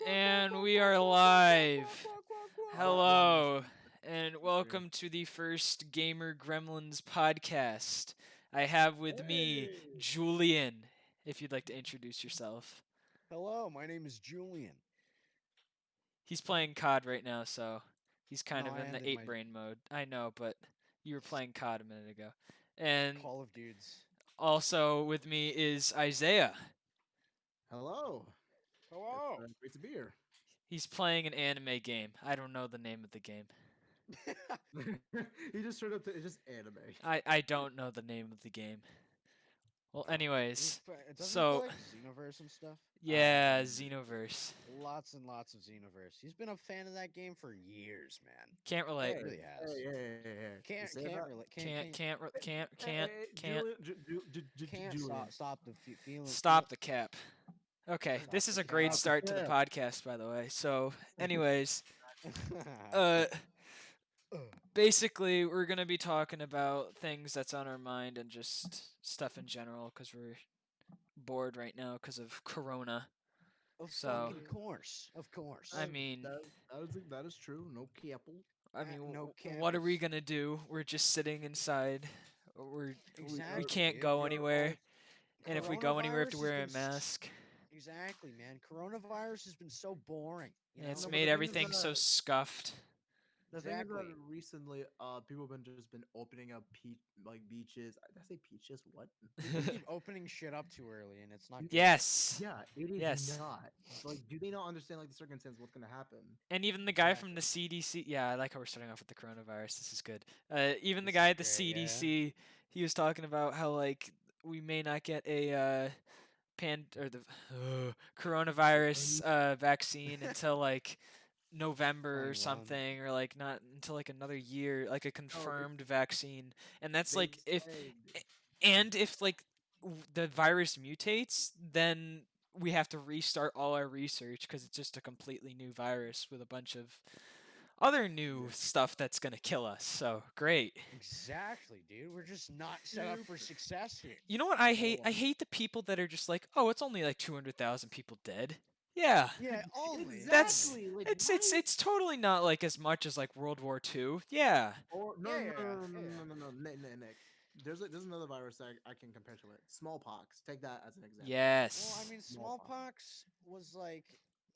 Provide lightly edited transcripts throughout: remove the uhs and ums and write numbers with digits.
And we are live. Hello, and welcome to the first Gamer Gremlins Podcast. I have with me Julian, if you'd like to introduce yourself. Hello, my name is Julian. He's playing COD right now, so he's kind No, of I in the ended 8 my brain mode. I know, but you were playing COD a minute ago. And Call of Dudes. also with me is Isaiah. Hello. Hello. It's great to be here. He's playing an anime game. I don't know the name of the game. He just turned up to it's just anime. I don't know the name of the game. Well, anyways, Doesn't he play so like Xenoverse and stuff? yeah, Xenoverse. Lots and lots of Xenoverse. He's been a fan of that game for years, man. Can't relate. He really has. Hey. Can't relate. Can't stop the feeling. Stop the cap. Okay, Stop this the is a cap. great Stop the start to the cap. podcast, by the way. So, anyways, Uh, basically, we're gonna be talking about things that's on our mind and just stuff in general because we're bored right now because of Corona. of So, fucking course, of course. I mean, That is true. No capel. No what are we campus. gonna do? We're just sitting inside. We Exactly, can't dude. go anywhere, and if we go anywhere, we have to Coronavirus has wear a been mask. Exactly, man. Coronavirus has been so boring. And it's No, but made the thing is everything so that- scuffed. The thing is Exactly. that recently, people have just been opening up beaches. Did I say peaches? What? People keep opening shit up too early, and it's not good. Yes. Yeah, it is Yes. not. Like, do they not understand like the circumstances? What's gonna happen? And even the guy from the CDC, yeah, I like how we're starting off with the coronavirus. This is good. Even the This guy is at the great, yeah. CDC, he was talking about how like we may not get a coronavirus vaccine until like November or 21. something, or like not until like another year, like a No, confirmed vaccine. And that's they like said if like the virus mutates, then we have to restart all our research because it's just a completely new virus with a bunch of other new stuff that's gonna kill us. So great. Exactly, dude. We're just not set up for success here. You know what I hate? I hate the people that are just like, oh, it's only like 200,000 people dead. Yeah, Yeah, only. that's Exactly, like, it's totally not like as much as like World War II. Yeah. Or Yeah, Nick. There's another virus that I can compare to it. Smallpox. Take that as an example. Yes. Well, I mean, smallpox was like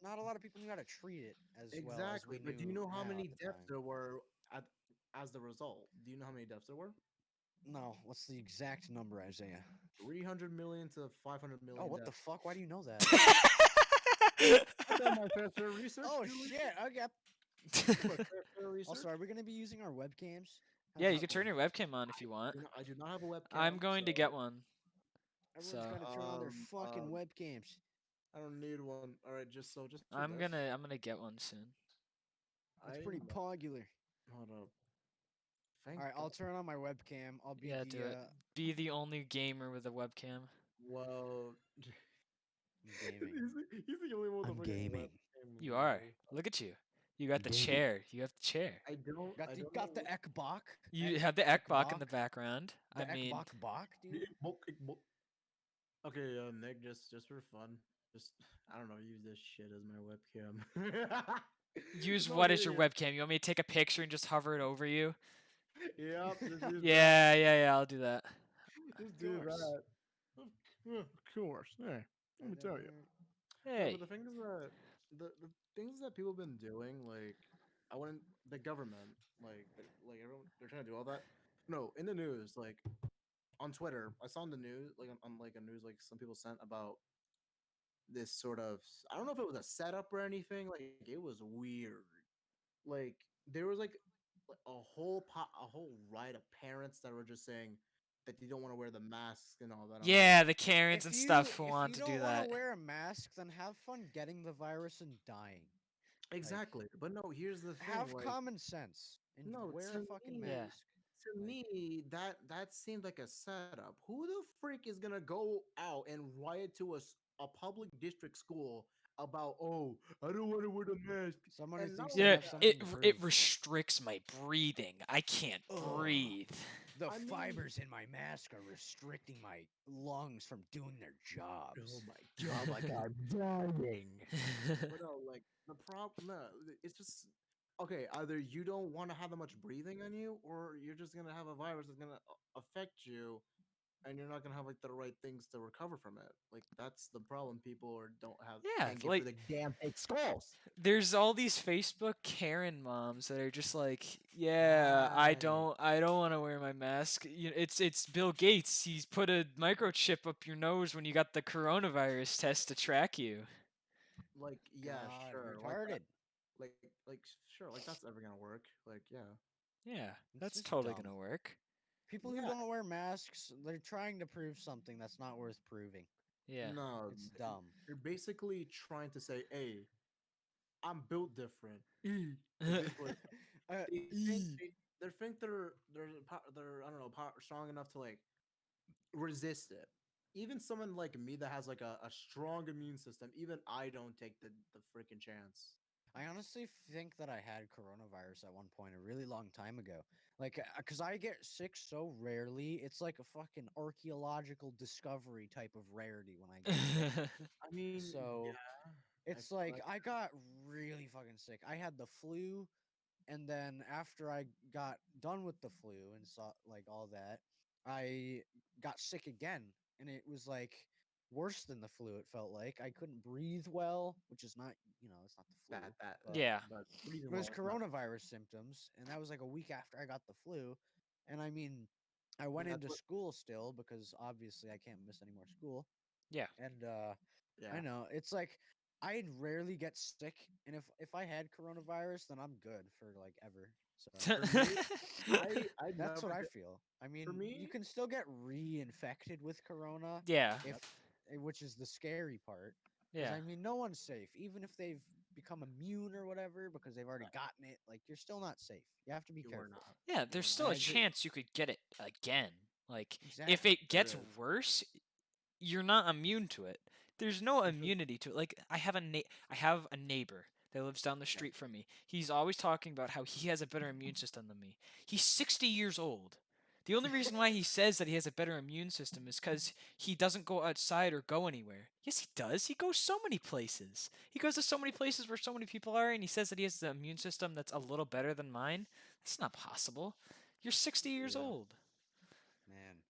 not a lot of people knew how to treat it as well as we Exactly. But do you knew know how now many at the deaths time. there were as the result? Do you know how many deaths there were? No, what's the exact number, Isaiah? 300 million to 500 million. Oh, what the deaths. fuck? Why do you know that? I done my fair share of research. Oh Julie. shit! Okay. My fair share of research. Also, are we gonna be using our webcams? How's Yeah, you that can turn going? your webcam on if you want. I do not have a webcam. I'm going to so, get one. Everyone's So got to turn on their um, fucking um, webcams. I don't need one. All right, just for I'm this. gonna get one soon. That's pretty popular. Hold up. All right, I'll turn on my webcam. I'll be Yeah, do it. the Be the only gamer with a webcam. Well, gaming. he's the only one with I'm a freaking gaming. webcam, You are. bro. Look at you. You got the Gaming. chair. You have the chair. I don't. Got I the don't got know the Ekbach. You have the Ekbach in the Ekbach. background. The I mean, Ekbach Bach, dude. Okay, Nick, just for fun, just I don't know, use this shit as my webcam. use It's not what as your video. webcam? You want me to take a picture and just hover it over you? Yep, just use Yeah, I'll do that. that. Just Of do course. that. Of course. Yeah, let me tell you. No, Hey. but the thing is that the things that people have been doing, like I wouldn't the government, like everyone, they're trying to do all that. No, in the news, like on Twitter, I saw in the news, like on like a news, like some people sent about this sort of I don't know if it was a setup or anything. Like it was weird. Like there was like a whole riot of parents that were just saying that they don't want to wear the masks and all that. I'm like, Yeah, the Karens and stuff who If want you to do don't want to that. wear a mask, then have fun getting the virus and dying. exactly. But no, here's the thing. Have Like, common sense and no, wear to a fucking me, Yeah. mask. to Like- me, that seemed like a setup. Who the freak is gonna go out and riot to a public district school about I don't want to wear the mask. Someone who And thinks no, they Yeah, have something to it prove. restricts my breathing. I can't Ugh. breathe. The I mean, fibers in my mask are restricting my lungs from doing their oh jobs. my god, like I'm dying. But no, like the problem, no, it's just okay. Either you don't want to have that much breathing on you, or you're just gonna have a virus that's gonna affect you, and you're not gonna have like the right things to recover from it. Like that's the problem. People are don't have Yeah, can't get through like the damn fake skulls. there's all these Facebook Karen moms that are just like, yeah, Right. I don't want to wear my mask. It's Bill Gates. He's put a microchip up your nose when you got the coronavirus test to track you. Like yeah, God, sure, like that, retarded. like sure, like that's ever gonna work. Like yeah, Yeah, It's that's just totally dumb. gonna work. People who yeah. don't wear masks, they're trying to prove something that's not worth proving. Yeah. No, It's dumb. you're basically trying to say, "Hey, I'm built different." Is basically they think E. they think they're I don't know strong enough to like resist it. Even someone like me that has like a strong immune system, even I don't take the freaking chance. I honestly think that I had coronavirus at one point a really long time ago. Like, because I get sick so rarely, it's like a fucking archaeological discovery type of rarity when I get sick. I mean, So yeah, it's I like like I got really fucking sick. I had the flu, and then after I got done with the flu and saw like all that, I got sick again, and it was like worse than the flu. It felt like I couldn't breathe well, which is not, it's not the flu, that, but Yeah. but breathing it was well is not. coronavirus symptoms, and that was like a week after I got the flu. And I mean, I went That's into what. school still because obviously I can't miss any more school. Yeah. And I Yeah, know it's like I rarely get sick, and if I had coronavirus, then I'm good for like ever. So for me, I that's never what I get. feel. I For mean, you me, can still get reinfected with corona Yeah. if, yep, which is the scary part, because Yeah. I mean, no one's safe, even if they've become immune or whatever, because they've already gotten it. Like, you're still not safe. You have to be you are careful. not. Yeah, You there's are not. still And a I just chance you could get it again. Like if exactly. it There gets is. worse, you're not immune to it. There's no immunity to it. Like I have a neighbor that lives down the Yep. street from me. He's always talking about how he has a better immune system than me. He's 60 years old. The only reason why he says that he has a better immune system is cuz he doesn't go outside or go anywhere. Yes, he does. He goes so many places. He goes to so many places where so many people are and he says that he has the immune system that's a little better than mine. That's not possible. You're 60 years Yeah, old. man,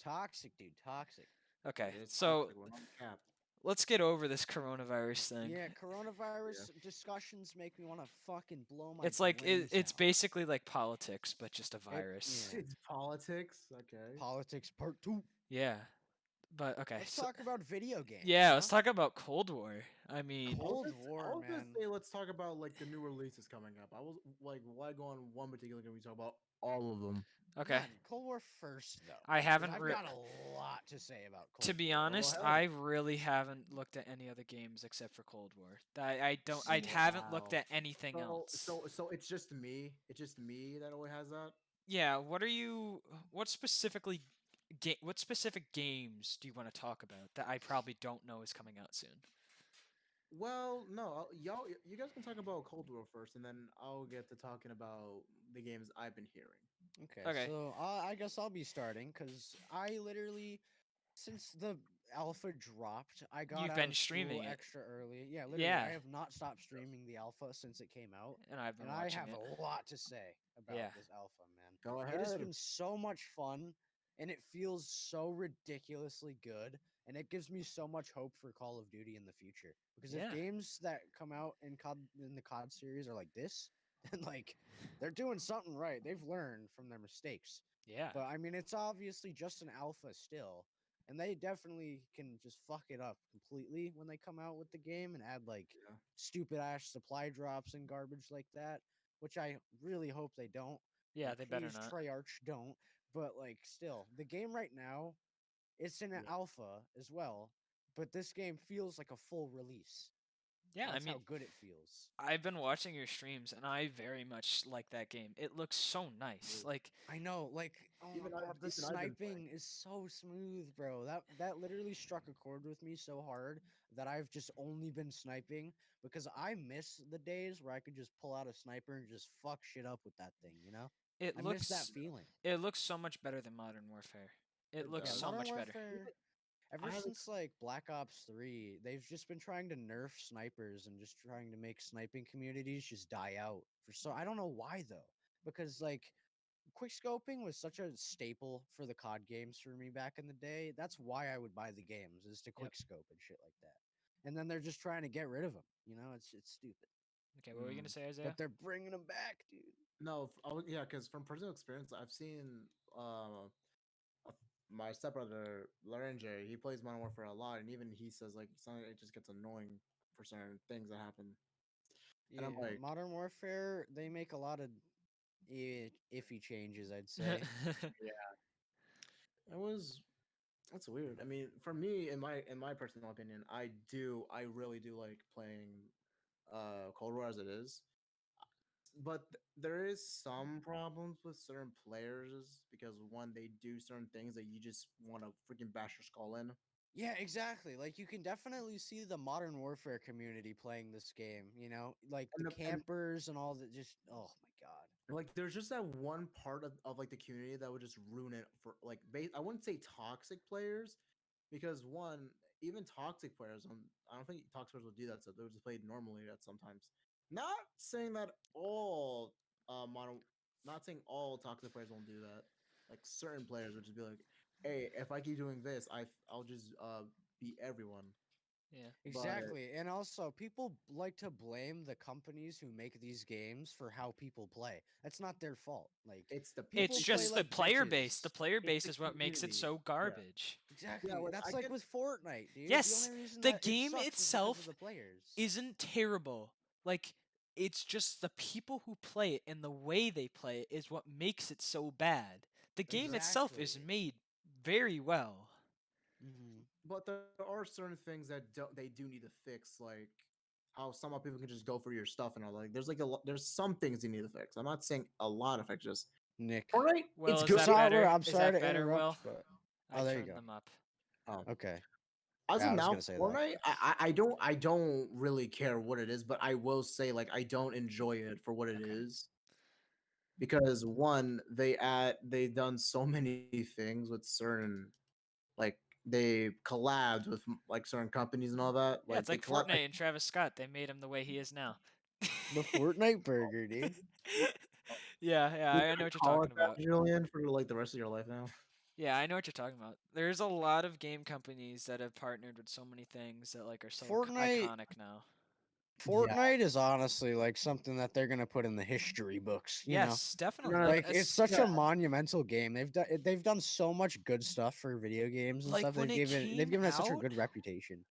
toxic, dude, toxic. Okay. it is So, toxic. We're not cap. let's get over this coronavirus thing. Yeah, Yeah. coronavirus discussions make me want to fucking blow my It's like brains it's out. basically like politics, but just a virus. Yeah, It's politics. Okay. politics part two. Yeah, but okay. Let's So, talk about video games, yeah, huh? let's talk about Cold War. I mean, Cold War, I was gonna man. say let's talk about like the new releases coming up. I was like, why go on one particular game? We talk about all of them. okay. Man, Cold War first though, I because haven't I've got a lot to say about to Cold be War. Go honest, ahead. I really haven't looked at any other games except for Cold War. I See, haven't looked Wow. at anything else. So it's just me. It's just me that only has that. Yeah, what specifically what specific games do you want to talk about that I probably don't know is coming out soon? Well, no, you guys can talk about Cold War first, and then I'll get to talking about the games I've been hearing. okay, Okay. so I guess I'll be starting because I literally, since the alpha dropped, I got You've out been of school streaming it. extra early. Yeah, literally, Yeah, I have not stopped streaming the alpha since it came out, and I've and been I watching have it. a lot to say Yeah. about this alpha, man. Go It has ahead. been so much fun, and it feels so ridiculously good, and it gives me so much hope for Call of Duty in the future. Because if Yeah. games that come out in the COD series are like this, then like they're doing something right. They've learned from their mistakes. Yeah. But I mean, it's obviously just an alpha still, and they definitely can just fuck it up completely when they come out with the game and add like Yeah. stupid ass supply drops and garbage like that, which I really hope they don't. Yeah, Like, they better please, not. Treyarch, don't. But like, still, the game right now, it's in an Yeah. alpha as well, but this game feels like a full release. Yeah, I That's mean, how good it feels. I've been watching your streams and I very much like that game. It looks so nice. Dude, Like, I know, like, oh my god, the even I've been playing. sniping is so smooth, bro. That literally struck a chord with me so hard that I've just only been sniping because I miss the days where I could just pull out a sniper and just fuck shit up with that thing, you know? It I miss that looks feeling. it looks so much better than Modern Warfare. It It looks Yeah, does. so Modern much better. Warfare. Ever I have since like Black Ops 3, they've just been trying to nerf snipers and just trying to make sniping communities just die out. I don't know why though. Because like quick scoping was such a staple for the COD games for me back in the day. That's why I would buy the games is to Yep. quick scope and shit like that. And then they're just trying to get rid of them. You know, it's stupid. Okay, what were you gonna mm, say, Isaiah? But they're bringing them back, dude. no, yeah, because from personal experience, I've seen uh, my stepbrother Lorenzo. He plays Modern Warfare a lot, and even he says like sometimes it just gets annoying for certain things that happen. And I'm Yeah, like, Modern Warfare, they make a lot of iffy changes, I'd say. yeah, it was. That's weird. I mean, for me, in my personal opinion, I really do like playing Cold War as it is. But there is some problems with certain players because one, they do certain things that you just want to freaking bash your skull in. Yeah, exactly. Like you can definitely see the Modern Warfare community playing this game, you know? Like the And campers and all that just oh my god. like there's just that one part of like the community that would just ruin it for like I wouldn't say toxic players because one, even toxic players I don't think toxic players will do that, so they'll just play normally at sometimes. Not saying that all mono not saying all toxic players won't do that. Like certain players would just be like, hey, if I keep doing this, I'll just beat everyone. Yeah. But Exactly. And also, people like to blame the companies who make these games for how people play. That's not their fault. Like, it's the It's people play just the like player base. The bitches. player it's base the is what makes it community. so Yeah. garbage. Yeah, Exactly. like That's I like get with Fortnite, dude. The Yes, only reason the that it game sucks is because of itself the players. isn't terrible. Like, it's just the people who play it and the way they play it is what makes it so bad. The game itself is Exactly. made very well. Hmm. but there are certain things that they do need to fix, like how some people can just go for your stuff and all. Like there's like there's some things you need to fix. I'm not saying a lot of fix. Just all Nick. right, Will, it's is good. that better? I'm Is sorry that to better, interrupt, Will? but I oh, there you turned go. them up. Um, Okay. as Yeah, of I was now, gonna say that. Fortnite, I don't really care what it is, but I will say like I don't enjoy it for what it Okay. is because one, they've done so many things with certain like they collabed with like certain companies and all that. Yeah, Like it's they like collab. Fortnite and Travis Scott. They made him the way he is now. The Fortnite burger, dude. Yeah, yeah, You're I know gonna what you're call it talking about. that, Julian, for like the rest of your life now. Yeah, I know what you're talking about. There's a lot of game companies that have partnered with so many things that like are so Fortnite iconic now. Yeah, Fortnite is honestly like something that they're gonna put in the history books, you know? Yes, no, definitely. no, Like no, Like it's as such yeah, a monumental game. They've done so much good stuff for video games and stuff. like when it They've came given it such a out, good reputation.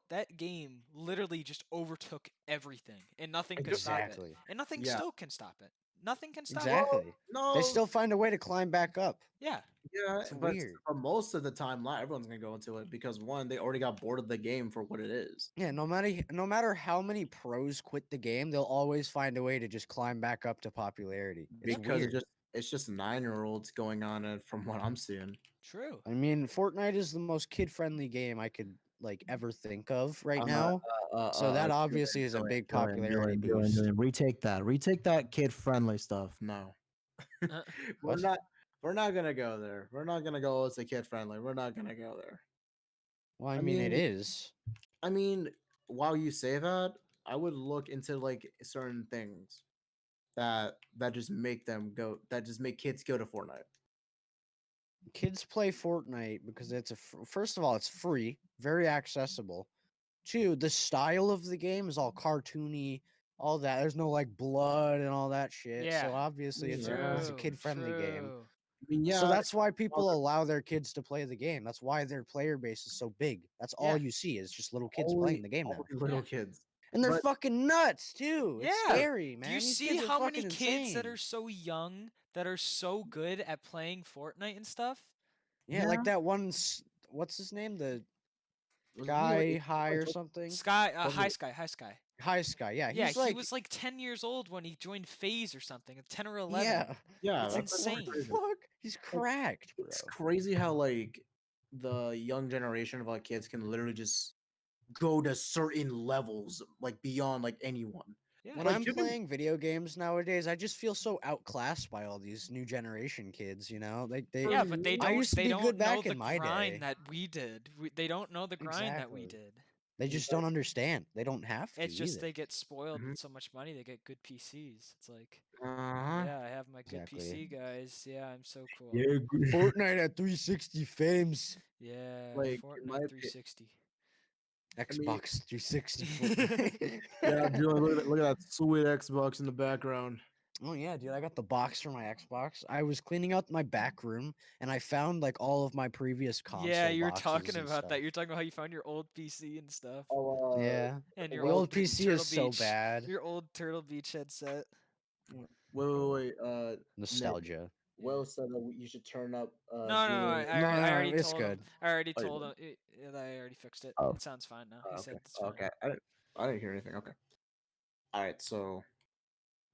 that game literally just overtook everything and nothing I could do, stop it. Exactly. And nothing yeah. still can stop it. Nothing can stop it. Well, Exactly. They no, still find a way to climb back up. Yeah. yeah, It's but weird. most of the time, not everyone's gonna go into it because one, they already got bored of the game for what it is. Yeah, no matter how many pros quit the game, they'll always find a way to just climb back up to popularity. It's Yep. Because weird. it's just 9-year-olds going on it from what I'm seeing. True. I mean, Fortnite is the most kid-friendly game I could like ever think of right Uh, now. So that Julian, obviously is a Julian, big Julian, popularity Julian, Julian, boost. Julian. Retake that kid friendly stuff. No, Uh, we're What? not. We're not gonna go there. We're not gonna go. It's a kid friendly. We're not gonna go there. Well, I I mean, it mean, is. I mean, while you say that, I would look into like certain things that just make them go. That just make kids go to Fortnite. Kids play Fortnite because first of all, it's free, very accessible. Two, the style of the game is all cartoony, all that. There's no like blood and all that shit. yeah. So obviously, it's a Yeah. True. kid friendly game. True. I mean, So yeah. that's why people allow their kids to play the game. That's why their player base is so big. That's all Yeah. you see is just little kids playing Only the game now. little Yeah. kids. And they're But fucking nuts too. It's Yeah. scary, Do you man. These see kids are how many fucking kids that insane. are so young that are so good at playing Fortnite and stuff? Yeah, like yeah, that one. What's his name? The wasn't he guy high or something. Sky, was High it Sky, High Sky. High Sky. Yeah, Yeah, he's he like, was like 10 years old when he joined FaZe or something, 10 or 11. yeah. Yeah, It's Like that's what actually the insane. crazy. fuck? He's Like, cracked, bro. it's crazy how like the young generation of like kids can literally just go to certain levels like beyond like anyone. Yeah. When Like, I'm you can- playing video games nowadays, I just feel so outclassed by all these new generation kids. You know, like Yeah, but they I don't used to they be good don't know back the in my day. grind that we did. They don't know the grind that we Exactly. did. They just don't understand. They don't have to It's just either. they get spoiled Mhm. with so much money. They get good PCs. It's like, Uh-huh. yeah, I have my good Exactly. PC, guys. Yeah, I'm so cool. Yeah, Fortnite at 360 frames. Yeah, like in my Fortnite opinion, 360. I mean, Xbox 360 Fortnite. yeah, Julian, look at that sweet Xbox in the background. Oh yeah, dude, I got the box for my Xbox. I was cleaning out my back room and I found like all of my previous Yeah, console you were boxes talking and about stuff. that. You're talking about how you found your old PC and stuff, Oh, Yeah. and your The well, old old PC is Turtle so Beach, bad. your old Turtle Beach headset. wait, Nick, Nostalgia. Will said that you should turn up No, no, Julian. No, I no, already it's told him. good. I already Oh, you told did? him. I already fixed it. Oh, It sounds fine now. He okay, said it's fine. okay. I didn't hear anything. Okay. All right. So,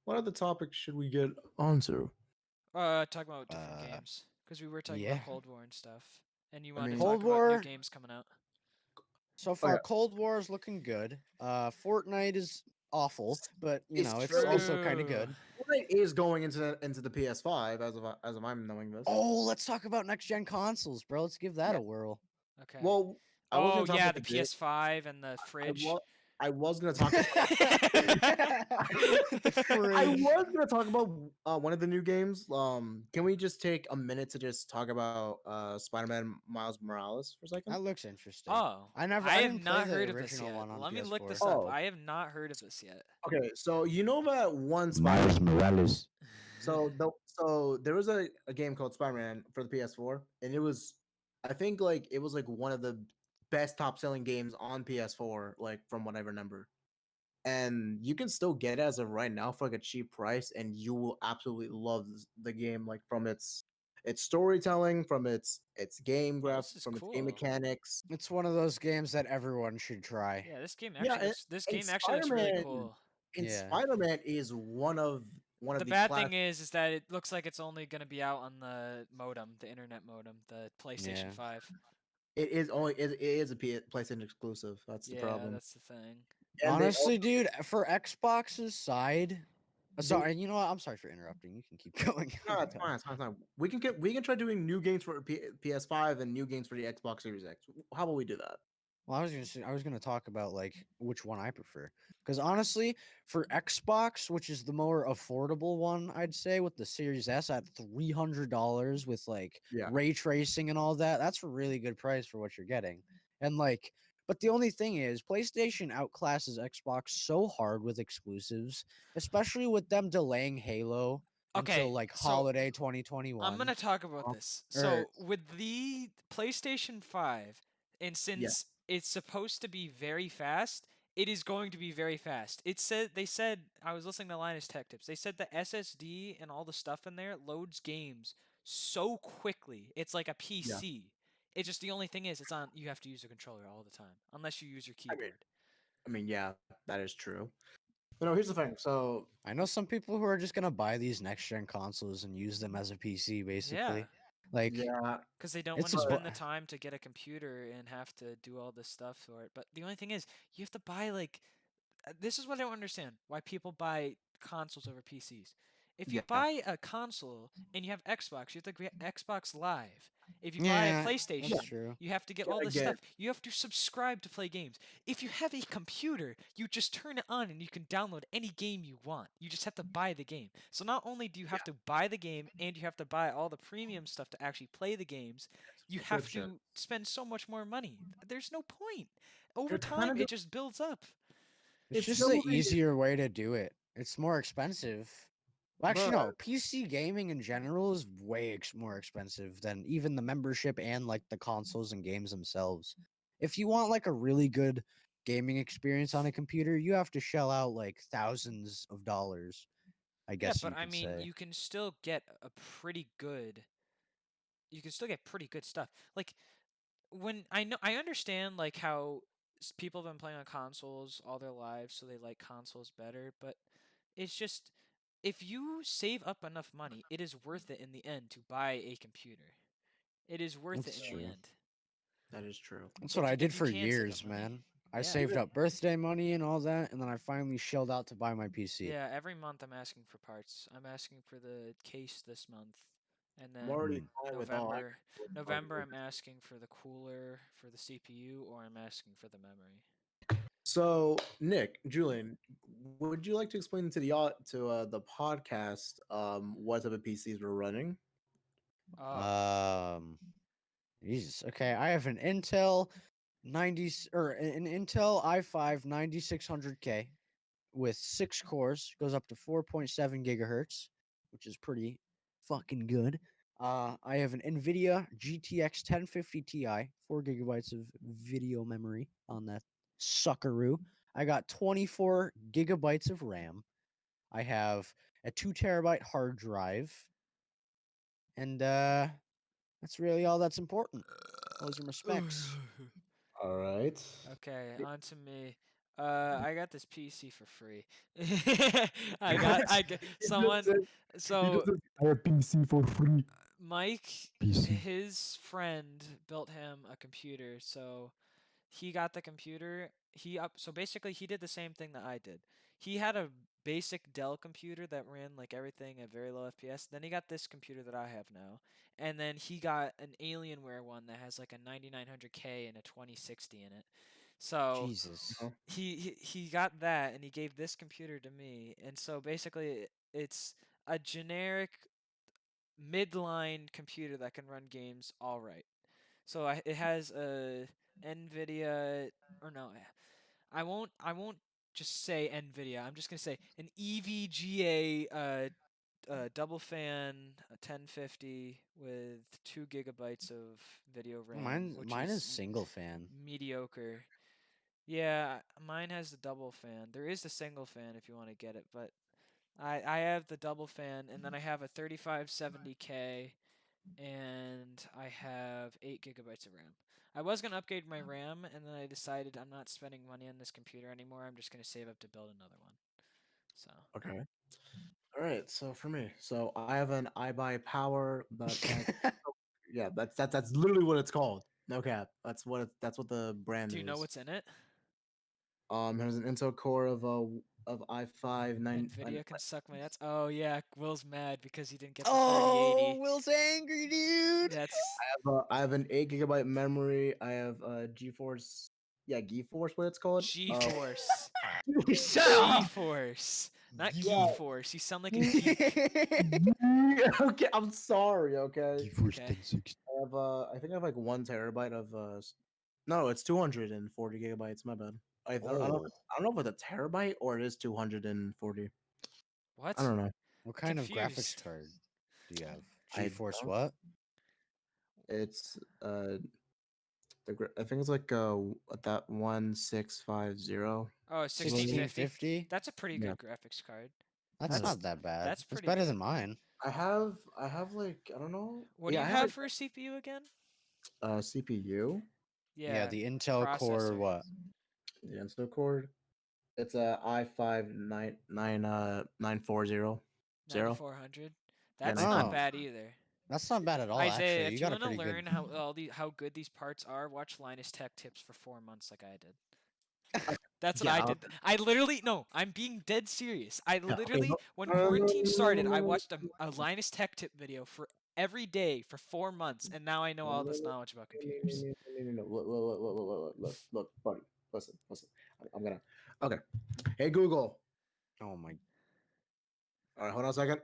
what other topics should we get onto? Talk about different Uh, games because we were talking yeah. about Cold War and stuff, and you I wanted to mean, talk Cold about new War. games coming out. So okay. far, Cold War is looking good. Fortnite is awful, but you It's know it's true. also kind of True. good. Fortnite is going into the PS5 as of I'm knowing this. Oh, let's talk about next gen consoles, bro. Let's give that Yeah. a whirl. Okay. Well, I was Oh gonna talk yeah, about the the game. PS5 and the I fridge. was I was gonna talk about The I fridge. was gonna talk about one of the new games. Can we just take a minute to just talk about Spider-Man Miles Morales for a second? That looks interesting. Oh, I I have didn't play not the heard of this original yet. one on Let me look PS4. this up. Oh, I have not heard of this yet. okay. So you know that one Spider. Morales. So there was a game called Spider-Man for the PS4, and it was, I think like it was like one of the best top selling games on PS4, like from what I remember. And you can still get it as of right now for like a cheap price, and you will absolutely love the game, like from its storytelling, from its game Oh, graph, this is from its game cool. mechanics. It's one of those games that everyone should try. Yeah, this game Yeah, actually looks. This and game actually looks really Spider-Man cool. and Yeah. Spider-Man is one of The the bad class. thing is that it looks like it's only going to be out on the modem, the internet modem, the PlayStation Yeah. 5. It is a PlayStation exclusive. That's the Yeah, problem. that's the thing. And they Honestly, dude, for Xbox's side, they sorry, you know what? I'm sorry for interrupting. You can keep going. no, it's fine. It's fine. It's fine. We can try doing new games for PS5 and new games for the Xbox Series X. How about we do that? Well, I was gonna talk about like which one I prefer. Because honestly, for Xbox, which is the more affordable one, I'd say with the Series S at $300 with like Yeah. ray tracing and all that, that's a really good price for what you're getting. And like, but the only thing is, PlayStation outclasses Xbox so hard with exclusives, especially with them delaying Halo Okay, until like so holiday I'm 2021. going to talk about Uh, this. Or So, with the PlayStation 5, and yeah. since it's supposed to be very fast, it is going to be very fast. They said I was listening to Linus Tech Tips. They said the SSD and all the stuff in there loads games so quickly. It's like a Yeah. PC. It's just the only thing is you have to use a controller all the time unless you use your I mean, keyboard. yeah, that is true. But no, here's the thing. So I know some people who are just gonna buy these next gen consoles and use them as a PC, Yeah, basically. Like yeah, because they don't want it's to a but spend the time to get a computer and have to do all this stuff for it. But the only thing is, you have to buy like this is what I don't understand why people buy consoles over PCs. If you yeah, buy a console and you have Xbox, you have to get Xbox Live. If you buy a yeah, that's yeah. PlayStation, true. you have to get Can all I this get stuff. You have to subscribe to play games. If you have a computer, you just turn it on and you can download any game you want. You just have to buy the game. So not only do you have yeah to buy the game and you have to buy all the premium stuff to actually play the games, you have subscription? to spend so much more money. There's no point. Over They're kind time, of it just builds up. It's it's just still the easier way to do it. It's more expensive. Well, actually, but no. PC gaming in general is way more expensive than even the membership and like the consoles and games themselves. If you want like a really good gaming experience on a computer, you have to shell out like thousands of dollars, I Yeah, guess but you I could mean, say. you can still get a pretty good. You can still get pretty good stuff. Like when I understand like how people have been playing on consoles all their lives, so they like consoles better. But it's just if you save up enough money, it is worth it in the end to buy a computer. It is worth it That's in the true. end. that is true. That's what I If did you for can save up years, money. man. I Yeah. saved up birthday money and all that, and then I finally shelled out to buy my PC. Yeah, every month I'm asking for parts. I'm asking for the case this month, and I'm then already Mm. fine with all. November November I'm asking for the cooler for the CPU, or I'm asking for the memory. So, Nick, Julian, would you like to explain to the podcast what type of PCs we're running? Oh. Um, Jesus. Okay, I have an Intel 90 or an Intel i5 9600K with 6 cores, goes up to 4.7 gigahertz, which is pretty fucking good. I have an NVIDIA GTX 1050 Ti, 4 gigabytes of video memory on that suckaroo. I got 24 gigabytes of RAM. I have a 2 terabyte hard drive, and that's really all that's important. Those are my specs. All right. Okay, It- on to me. I got this PC for free. I got He just someone. said, he just So said, I have PC for free. Mike, PC. his friend built him a computer. So he got the computer. So basically he did the same thing that I did. He had a basic Dell computer that ran like everything at very low FPS. Then he got this computer that I have now. And then he got an Alienware one that has like a 9900K and a 2060 in it. So Jesus. Uh-huh. he got that and he gave this computer to me. And so basically it's a generic midline computer that can run games all right. So it has a NVIDIA, or no, I won't just say NVIDIA. I'm just gonna say an EVGA double fan 1050 with 2 gigabytes of video RAM, which Mine is is single fan. mediocre. Yeah, mine has the double fan. There is the single fan if you want to get it, but I have the double fan, and then I have a 3570K, and I have 8 gigabytes of RAM. I was gonna upgrade my RAM, and then I decided I'm not spending money on this computer anymore. I'm just gonna save up to build another one. So Okay. All right. So for me, so I have an iBuy Power, but yeah, that's literally what it's called. No cap. That's what the brand do you know is. what's in it? Has an Intel Core of i5 Nvidia can suck my nuts. Oh yeah, Will's mad because he didn't get the Oh, 3080. Will's angry, dude. That's I have an 8 gigabyte memory. I have GeForce. Yeah, GeForce, what it's called. GeForce. Shut up. GeForce, not Yeah. GeForce. You sound like a geek. Okay, I'm sorry. Okay. Okay. I have I think I have like 1 terabyte of no, it's 240 gigabytes. My bad. Oh, I don't know if it's a terabyte or it is 240. I What? don't know. what kind of graphics Confused. card do you have? I GeForce don't. what? It's I think it's like that 1650. Oh, Is what it is. 1650. 1650? That's a pretty Yeah. good graphics card. That's That's not that bad. that's That's pretty better good. than mine. I have like I don't know. What do Yeah, you I have have for a CPU again? a CPU. Yeah, Yeah, the Intel Core processor. what? The Intel core. It's a i5 940. 9400. Yeah, That's not 940. Oh, bad either. that's not bad at all, Isaiah, actually. You if you got a want to pretty good. learn how good these parts are, watch Linus Tech Tips for 4 months like I did. That's what I Yeah. did. I literally no, I'm being dead serious. I Yeah. Okay. literally No. when No. No. quarantine No. started, I No. watched a Linus Tech Tip video for every day for 4 months, and now I know No. all No. this No. knowledge about No. computers. No. Look, buddy. Listen. I'm gonna. Okay. Hey Google. Oh my All right. Hold on a second.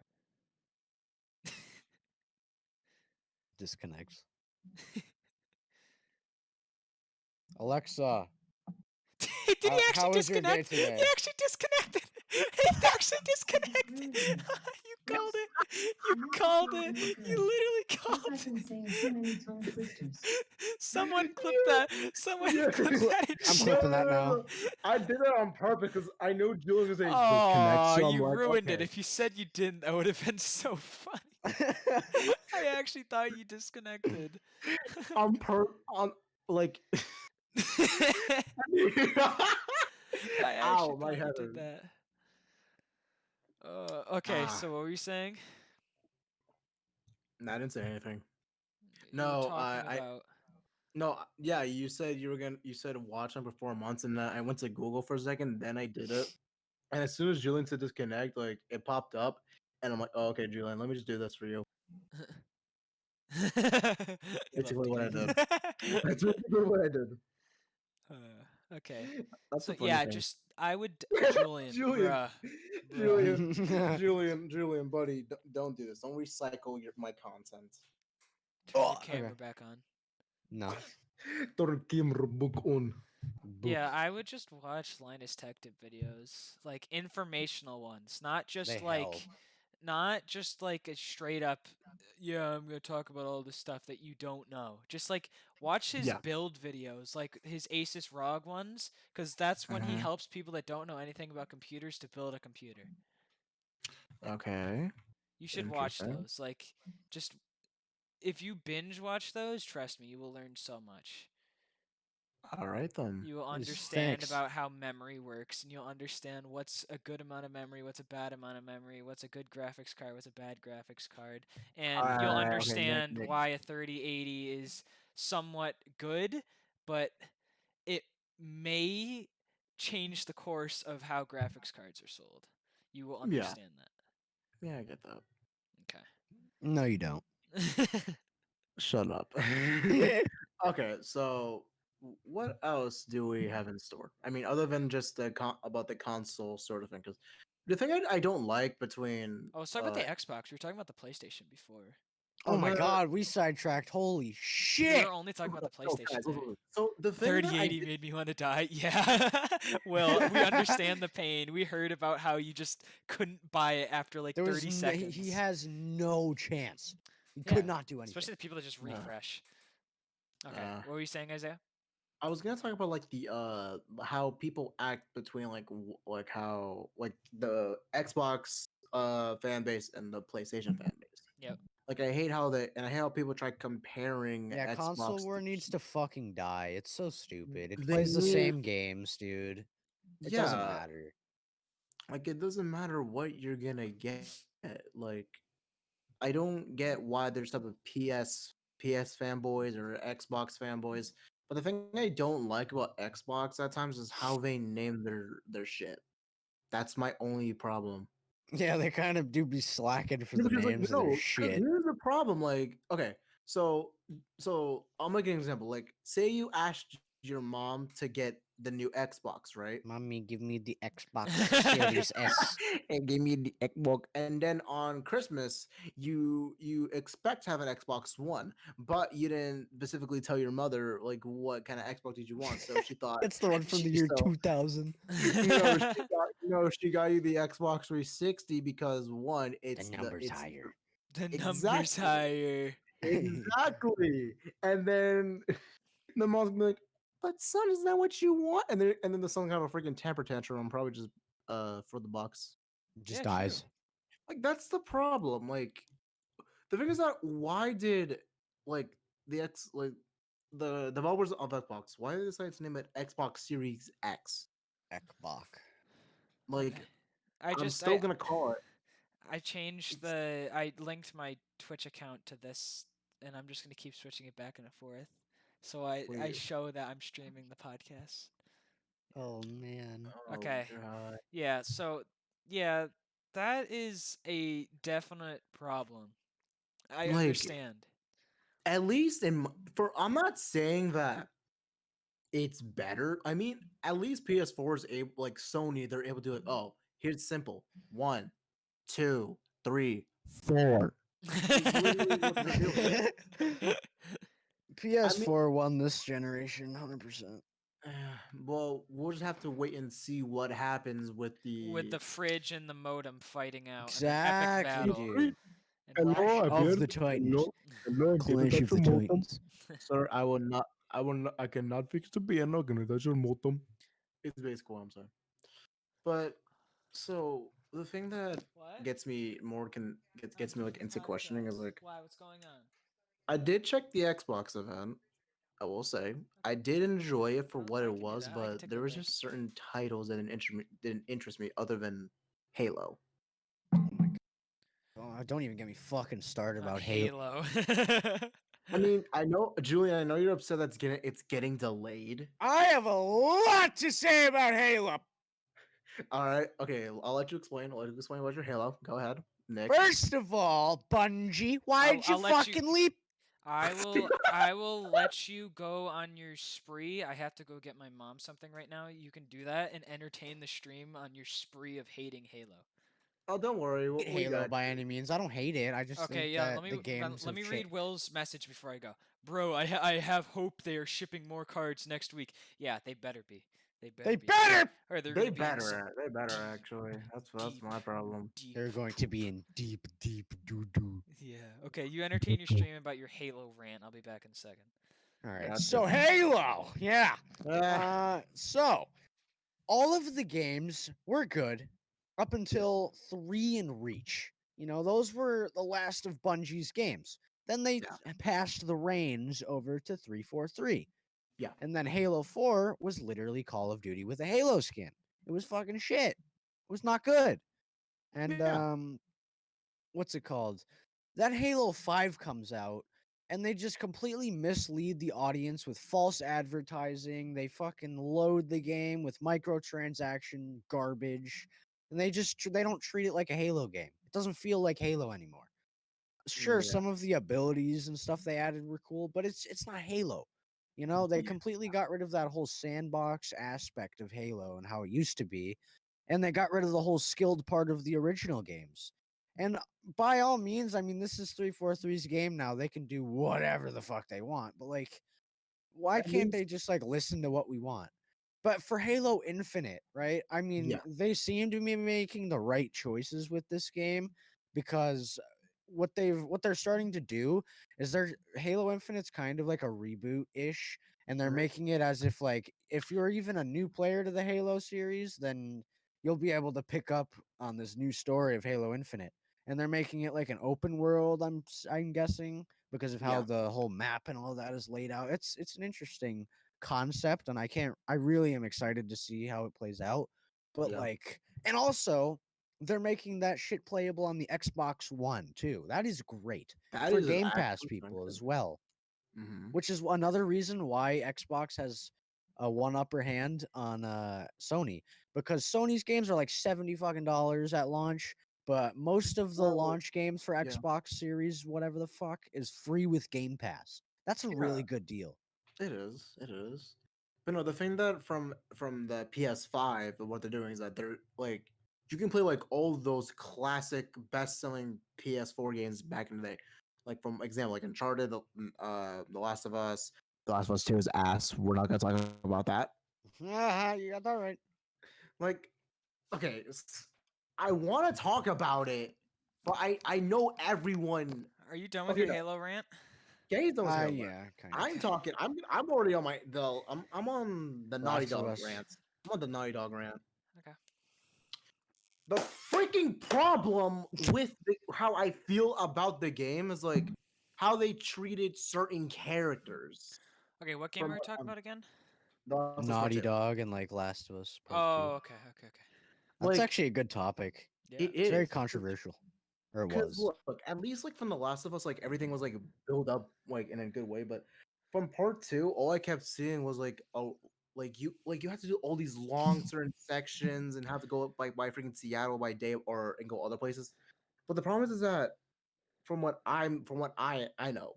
disconnects. Alexa, Did he actually how was your day disconnect? He today? actually disconnected. He actually disconnected. You called it. You called it. You literally called it. Someone clip that. Someone Yeah. clip that and I'm show. clipping that now. I did it on purpose because I knew Julian was going to say disconnect. Oh, So I'm you like, ruined it. okay. If you said you didn't, that would have been so funny. I actually thought you disconnected. On like. I actually Ow, my thought you head did hurt. that. Okay, Ah, so what were you saying? no, I didn't say anything. You were No, talking about. No, yeah, you said you said watch them for 4 months, and then I went to Google for a second, then I did it. And as soon as Julian said disconnect, like it popped up, and I'm like, oh, okay, Julian, let me just do this for you. You love Basically the what I game. did. That's basically what I did. Okay. That's So the funny yeah, thing. just I would Julian, Julian, bruh, bruh. Julian, buddy, don't do this. Don't recycle my content. Turn Oh, your okay. camera back on. No. Turn camera book on. Yeah, Book. I would just watch Linus Tech Tip videos, like informational ones, not They just help. a straight up, yeah, I'm gonna talk about all this stuff that you don't know. Just like watch his Yeah. build videos, like his Asus ROG ones, because that's when he Mhm. helps people that don't know anything about computers to build a computer. Okay. You should watch Interesting. those. Like, just if you binge watch those, trust me, you will learn so much. All right then. You will understand Thanks. about how memory works, and you'll understand what's a good amount of memory, what's a bad amount of memory, what's a good graphics card, what's a bad graphics card, and you'll Okay, understand Nick. why a 3080 is somewhat good, but it may change the course of how graphics cards are sold. You will Yeah. understand that. Yeah, I get that. No, you don't. Okay. Shut up. Okay, so what else do we have in store? I mean, other than just about the console sort of thing, because the thing I don't like between Oh, let's talk about the Xbox. We were talking about the PlayStation before. Oh my the god, we sidetracked. Holy We shit. were only talking about the no, PlayStation guys, there. so the thing that I 3080 made me want to die. Yeah. Well, we understand the pain. We heard about how you just couldn't buy it after like There was 30 he seconds. has no chance. He Yeah. could not do anything. Especially the people that just uh, refresh. Okay. uh, What were you saying, Isaiah? I was gonna talk about like the how people act between like like how like the Xbox fan base and the PlayStation fan base. Yep. Like I hate how they and I hate how people try comparing Yeah, console Xbox war to needs to fucking die. It's so stupid. It they plays the need same games, dude. It doesn't yeah, matter. like it doesn't matter what you're gonna get. Like I don't get why there's type of PS fanboys or Xbox fanboys. But the thing I don't like about Xbox at times is how they name their shit. That's my only problem. Yeah, they kind of do be slacking for Yeah, the because like names of their no, because shit. here's the problem. Like, okay, so I'll make an example. Like, say you asked your mom to get the new Xbox, right? Mommy, give me the Xbox Series S. And gave me the Xbox, and then on Christmas you expect to have an Xbox One, but you didn't specifically tell your mother like what kind of Xbox did you want. So she thought It's the one from the year 2000. she got you the Xbox 360 because one, The it's number's higher. The number's exactly higher. exactly, and then the mom's gonna be like, "But son, isn't that what you want?" And then the son got a freaking temper tantrum, probably just for the bucks. Just Yeah, true. dies. Like that's the problem. Like the thing is that why did like the X like the developers of Xbox why did they decide to name it Xbox Series X? Xbox. Like I I'm just still gonna call it. I changed It's the I linked my Twitch account to this, and I'm just gonna keep switching it back and forth. So I weird. show that I'm streaming the podcast. Oh man. Oh Okay. god. Yeah, so yeah, that is a definite problem. I Like understand. at least for I'm not saying that it's better. I mean, at least PS4 is able like Sony, they're able to do like, oh, here's simple. One, two, three, four. Is literally what they're doing. I mean, PS4 won this generation, 100%. well, we'll just have to wait and see what happens with With the the fridge and the modem fighting out in an epic Exactly, battle. dude. And Clash hello, I'm of here. the Titans. Hello, hello, can you Clash touch of your the modem? Titans. Sir, I will not. I will not. I cannot fix the piano. Can you touch your modem? It's basically what I'm saying. But so the thing that what? gets me more I'm gets me doing like the into questioning is podcast. like Why? What's going on? I did check the Xbox event. I will say I Okay. did enjoy it for No, what I it can do was, that. I can but tickle there a was dick. just certain titles that didn't interest me other than Halo. Oh, don't even get me fucking started On about Halo. Halo. I mean, I know, Julian. I know you're upset that's getting delayed. I have a lot to say about Halo. All right, okay. I'll let you explain. I'll let you explain about your Halo. Go ahead, Nick. First of all, Bungie, why'd you I'll let you. fucking leap? I will let you go on your spree. I have to go get my mom something right now. You can do that and entertain the stream on your spree of hating Halo. Oh, don't worry. Hate We Halo got by you. any means. I don't hate it. I just Okay, think yeah. that Let me the games let have me changed. read Will's message before I go. Bro, I have hope they are shipping more cards next week. Yeah, they better be. They They better be. better. Or they're They gonna be in some better. They better deep, actually. That's deep, my problem. deep. They're going to be in deep, deep doo doo. Yeah. Okay, you entertain your stream about your Halo rant. I'll be back in a second. All right. Gotcha. So Halo, yeah. Eh, So all of the games were good up yeah. until 3 and Reach. You know, those were the last of Bungie's games. Then they Yeah. passed the reins over to 343. Yeah. And then Halo 4 was literally Call of Duty with a Halo skin. It was fucking shit. It was not good. And Yeah. what's it called? That Halo 5 comes out and they just completely mislead the audience with false advertising. They fucking load the game with microtransaction garbage. And they don't treat it like a Halo game. It doesn't feel like Halo anymore. Sure, Yeah. some of the abilities and stuff they added were cool, but it's not Halo. You know, they Yeah. completely got rid of that whole sandbox aspect of Halo and how it used to be, and they got rid of the whole skilled part of the original games. And by all means, I mean this is 343's game now. They can do whatever the fuck they want, but like why At can't least. they just like listen to what we want? But for Halo Infinite, right? I mean, Yeah. they seem to be making the right choices with this game because what they're starting to do is their Halo Infinite's kind of like a reboot ish, and they're Mhm. making it as if like if you're even a new player to the Halo series, then you'll be able to pick up on this new story of Halo Infinite. And they're making it like an open world. I'm guessing because of how Yeah. the whole map and all that is laid out. It's an interesting concept, and I really am excited to see how it plays out. But Yeah. like, and also they're making that shit playable on the Xbox One too. That is great That for is Game Pass actually kind people of as good. well, Mm-hmm. which is another reason why Xbox has a one upper hand on Sony because Sony's games are like 70 fucking dollars at launch, but most of the Well, launch games for yeah. Xbox Series, whatever the fuck, is free with Game Pass. That's a Yeah. really good deal. It is. It is. But no, the thing that from the PS5, what they're doing is that they're like you can play like all those classic best-selling PS4 games back in the day. Like from example, like Uncharted, The Last of Us. The Last of Us 2 is ass. We're not gonna talk about that. Ah, you got that right. Like, okay, I want to talk about it, but I know everyone. Are you done with Okay, your no, Halo rant? Gabe's almost gonna learn. Yeah, kind of. I'm Okay. talking. I'm already on I'm on the Naughty Last of Dog Us. rant. I'm on the Naughty Dog rant. Okay. The freaking problem with how I feel about the game is like how they treated certain characters Okay, what game are from we talking about again? The Last of Us Part Naughty 2. Dog and like Last of Us Part Two. Oh, okay, okay, okay. That's Like actually a good topic. Yeah. it It's very is controversial, or it because was. look, at least like from The Last of Us, like everything was like built up like in a good way. But from Part 2, all I kept seeing was like oh. Like you have to do all these long certain sections and have to go up by freaking Seattle by day or and go other places. But the problem is that from what I know,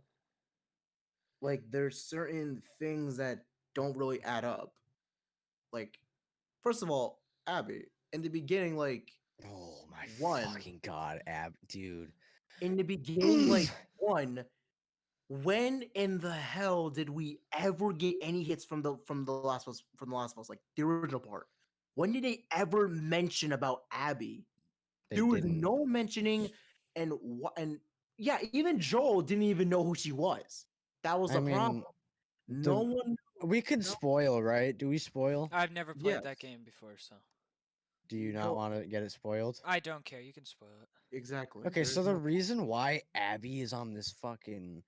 like there's certain things that don't really add up. Like first of all, Abby, in the beginning, like Oh my one, fucking god, dude. in the beginning, like one, when in the hell did we ever get any hits from the last of us, like the original part? When did they ever mention about Abby? They There was didn't. no mentioning, and yeah, even Joel didn't even know who she was. That was I the problem. mean, No the one. we could No. spoil, right? Do we spoil? I've never played that Yes. game before, so Do you not Well, want to get it spoiled? I don't care. You can spoil it. exactly. Okay, so There's the no. reason why Abby is on this fucking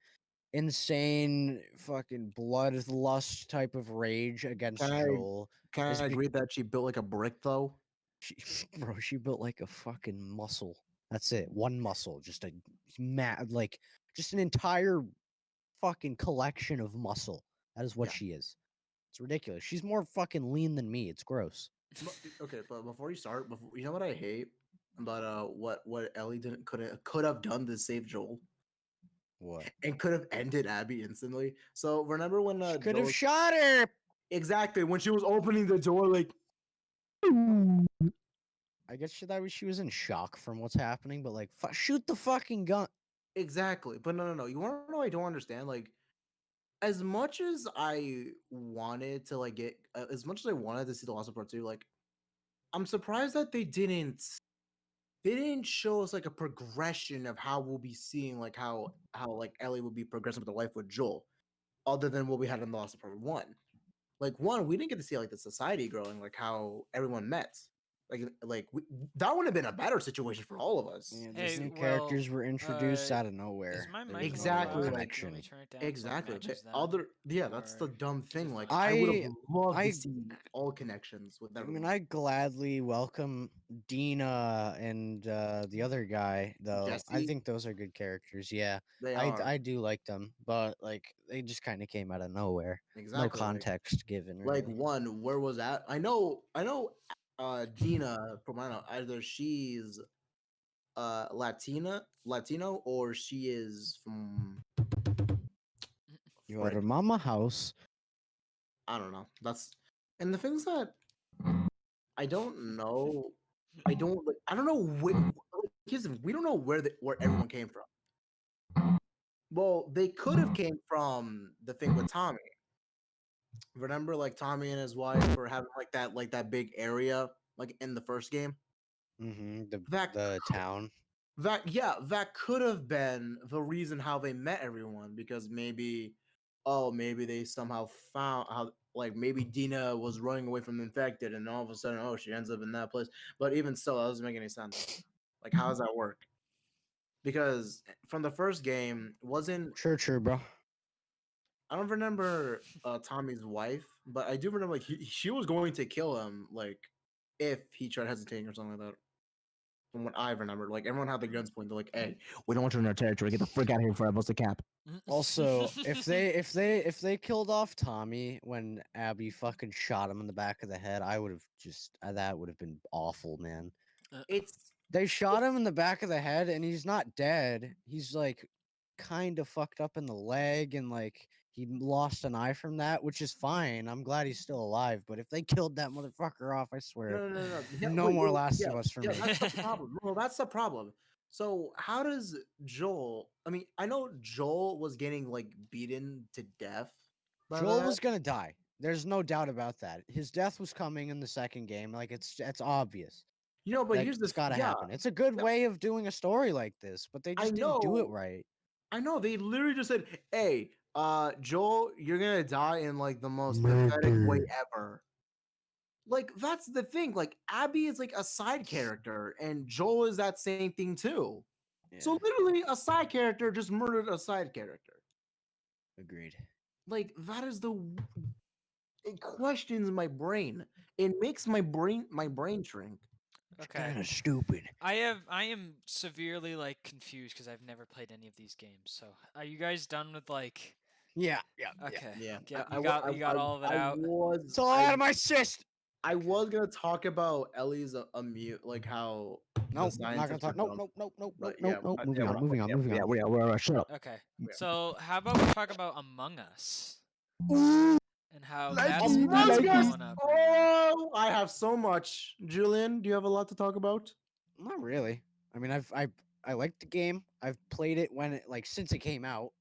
insane fucking bloodlust type of rage Can against I Joel can I is agree that she built like a brick though? she, bro, she built like a fucking muscle. That's it. One muscle, just a mad like just an entire fucking collection of muscle. That is what Yeah. she is. It's ridiculous. She's more fucking lean than me. It's gross. Okay, but before you start, you know what I hate about what Ellie didn't could have done to save Joel What? and could have ended Abby instantly. So remember when She could have Joel shot her. exactly when she was opening the door like I guess she was in shock from what's happening, but like, shoot the fucking gun. exactly. But no. You want to know? I don't understand. Like as much as I wanted to like get as much as I wanted to see the Last of Part 2, like I'm surprised that they didn't show us like a progression of how we'll be seeing like how like Ellie will be progressing with the life with Joel, other than what we had in the Last of Part 1. Like one, we didn't get to see like the society growing, like how everyone met. That would have been a better situation for all of us. Yeah, these Hey, new well, characters were introduced out of is nowhere. my There mic was a no little real Exactly, loud? like Let me connection. turn it down so it exactly. matches that. That's the Or dumb thing. is Like mine I would have I loved to I see all connections with I mean, everyone. I gladly welcome Dina and the other guy, though. I Jesse, think those are good characters. Yeah, they are I do like them, but like they just kind of came out of nowhere. No exactly context given, like really. one. Where was that? I know. Dina from I don't know either she's Latino or she is from You are frick. a mama house. I don't know. That's and the things that I don't know. I don't know here's the thing, we don't know where everyone came from. Well, they could have came from the thing with Tommy. Remember, like Tommy and his wife were having like that big area like in the first game. The That the town. that could have been the reason how they met everyone because maybe they somehow found how like maybe Dina was running away from the infected and all of a sudden she ends up in that place. But even still, that doesn't make any sense. Like how does that work? Because from the first game, wasn't True, bro. I don't remember Tommy's wife, but I do remember like she was going to kill him like if he tried hesitating or something like that. From what I remember, like everyone had the guns pointed, like, "Hey, we don't want you in our territory. Get the frick out of here before I bust a cap." Also, if they killed off Tommy when Abby fucking shot him in the back of the head, I would have just that would have been awful, man. It's They shot him in the back of the head and he's not dead. He's like kind of fucked up in the leg and like he lost an eye from that, which is fine. I'm glad he's still alive. But if they killed that motherfucker off, I swear, no. Yeah, no wait, more wait, Last yeah, of Us for yeah. me. That's the problem. No, that's the problem. So how does Joel? I mean, I know Joel was getting like beaten to death by Joel that. was gonna die. There's no doubt about that. His death was coming in the second game. Like it's obvious. But here's That's gotta yeah, happen. It's a good yeah, way of doing a story like this, but they I just didn't do it know, right. I know. They literally just said, "Hey, Joel, you're gonna die in like the most pathetic way Murder. ever." Like that's the thing. Like Abby is like a side character, and Joel is that same thing too. Yeah, So literally, a side character just murdered a side character. agreed. Like that is the it questions my brain. It makes my brain shrink. It's Okay. kind of stupid. I am severely like confused because I've never played any of these games. So are you guys done with like? Yeah. Okay, Yeah, get you got all of it out. It's all out of my cyst. I was gonna talk about Ellie's a mute, like how the Nope, not gonna scientists were talk. Nope, dumb. nope, nope, nope, nope, But yeah, nope, nope. yeah, Moving on, moving on, moving on. shut up. Okay, Yeah. so how about we talk about Among Us Ooh, and how likey, that's Among Us. likey. blowing up right now? Oh, I have so much. Julian, do you have a lot to talk about? Not really. I mean, I liked the game. I've played it when it like since it came out,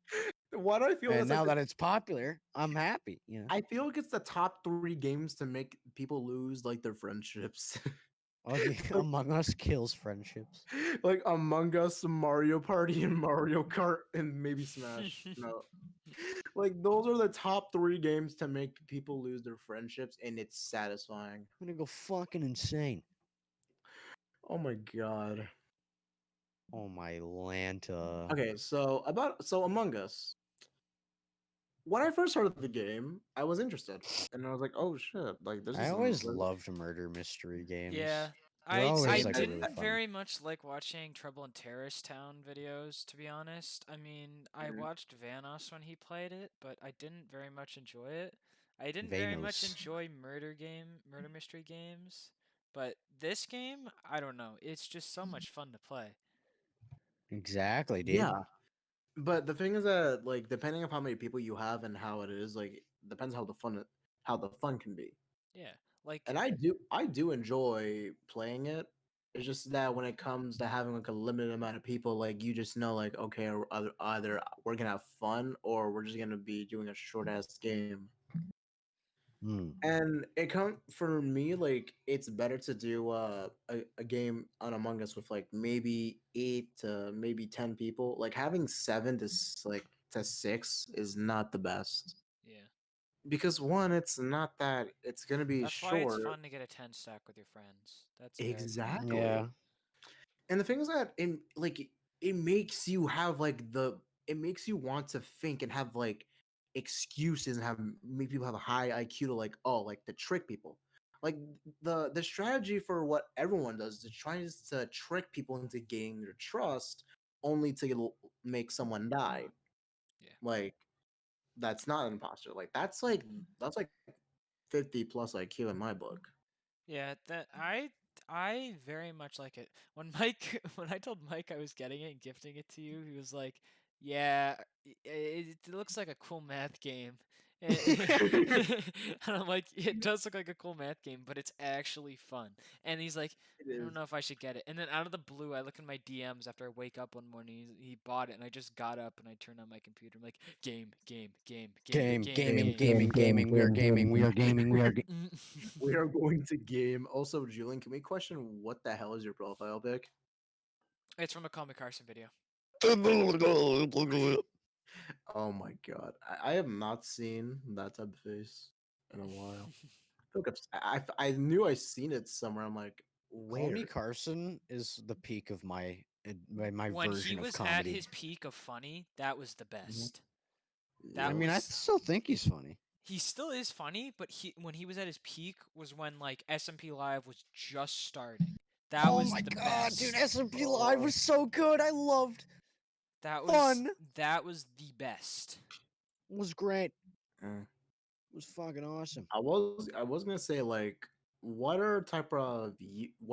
Why do I feel and that's like now that it's popular, I'm happy. You know. I feel like it's the top 3 games to make people lose like their friendships. Okay, like, Among Us kills friendships. like Among Us, Mario Party, and Mario Kart, and maybe Smash. No, like those are the top 3 games to make people lose their friendships, and it's satisfying. I'm gonna go fucking insane. Oh my god. Oh my Lanta. Okay, so Among Us. When I first heard of the game, I was interested, and I was like, "Oh shit! Like this I is always loved murder mystery games. Yeah, They're I always Same like as really didn't funny. very much like watching Trouble in Terrorist Town videos, to be honest. I mean, I Mhm. watched Vanos when he played it, but I didn't very much enjoy it. I didn't very much Vanos. enjoy murder mystery games, but this game, I don't know. It's just so much fun to play. Exactly, dude. Yeah, but the thing is that like depending on how many people you have and how it is, like depends how the fun can be. Yeah, like And I do enjoy playing it. It's just that when it comes to having like a limited amount of people, like you just know like okay, either we're gonna have fun or we're just gonna be doing a short ass game. Hmm. And it come for me like it's better to do a game on Among Us with like maybe 8 to maybe 10 people. Like having 7 to 6 is not the best yeah. because one, it's not that it's gonna be That's why it's short. fun to get a 10 stack with your friends. That's very fun. Exactly. Yeah. And the thing is that it makes you have like it makes you want to think and have like excuses and have make people have a high IQ to like oh like to trick people. Like the strategy for what everyone does is tries to trick people into gaining their trust only to make someone die. Yeah. Like that's not an imposter. Like that's like 50 plus IQ in my book. Yeah, that I very much like it. When Mike when I told Mike I was getting it and gifting it to you, he was like, "Yeah, it looks like a cool math game." And I'm like, "It does look like a cool math game, but it's actually fun." And he's like, It "I don't is. know if I should get it." And then out of the blue, I look in my DMs after I wake up one morning. He bought it, and I just got up and I turned on my computer. I'm like, "Game, game, game, game, Game, game, gaming, game." gaming, gaming. We are gaming. We are gaming. We are. We are going to game. Also, Julian, can we question what the hell is your profile pic? It's from a Comic Carson video. Oh my god, I have not seen that type of face in a while. I feel like I knew I seen it somewhere. I'm like, Call Me where? Carson is the peak of my When he version of was at his comedy. peak of funny, that was the Mhm. best. I That Yep. mean, I was still think he's funny. he still is funny, but he when he was at his peak was when like SMP Live was just starting. That Oh was my the god, dude! best. SMP Live Oh, was so good. I loved. That was Fun that was the best. was great. eh. It was fucking awesome. I was gonna say like, what are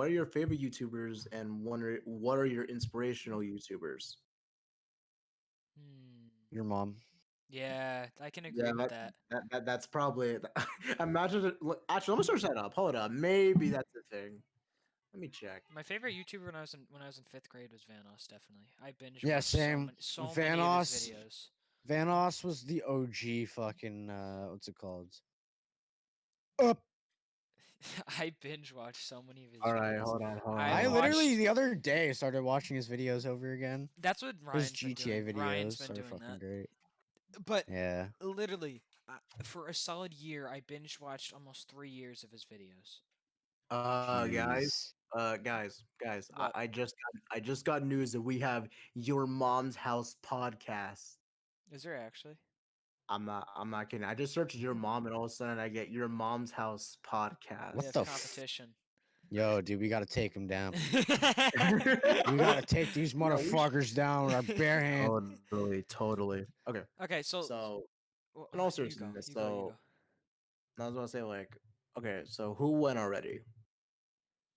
your favorite YouTubers and what are your inspirational YouTubers? Hmm. Your mom. Yeah, I can Yeah, agree with that. that's probably it. Imagine it. Actually, let me search that up. Hold up, maybe that's the thing. Let me check. My favorite YouTuber when I was in 5th grade was Vanos, definitely. I binge Yeah, watched same. so many of his Vanos. videos. Vanos was the OG fucking what's it called? Up. I binge watched so many of his All right, videos. hold on, hold on, I I hold on. literally watched the other day started watching his videos over again. That's what His Ryan's been GTA doing. Ryan's videos been are doing fucking that. great. But Yeah. literally, for a solid year, I binge watched almost 3 years of his videos. Guys, Jeez. guys. What? I just got news that we have your mom's house podcast. Is there actually? I'm not kidding. I just searched your mom, and all of a sudden I get your mom's house We What podcast. have the competition. Yo, dude, we gotta take him down. We Yo, gotta take these we motherfuckers down with our bare hands. totally. Okay, Okay, so so w- in all you go, seriousness, you go, you so go. I was gonna say like, okay, so who went already?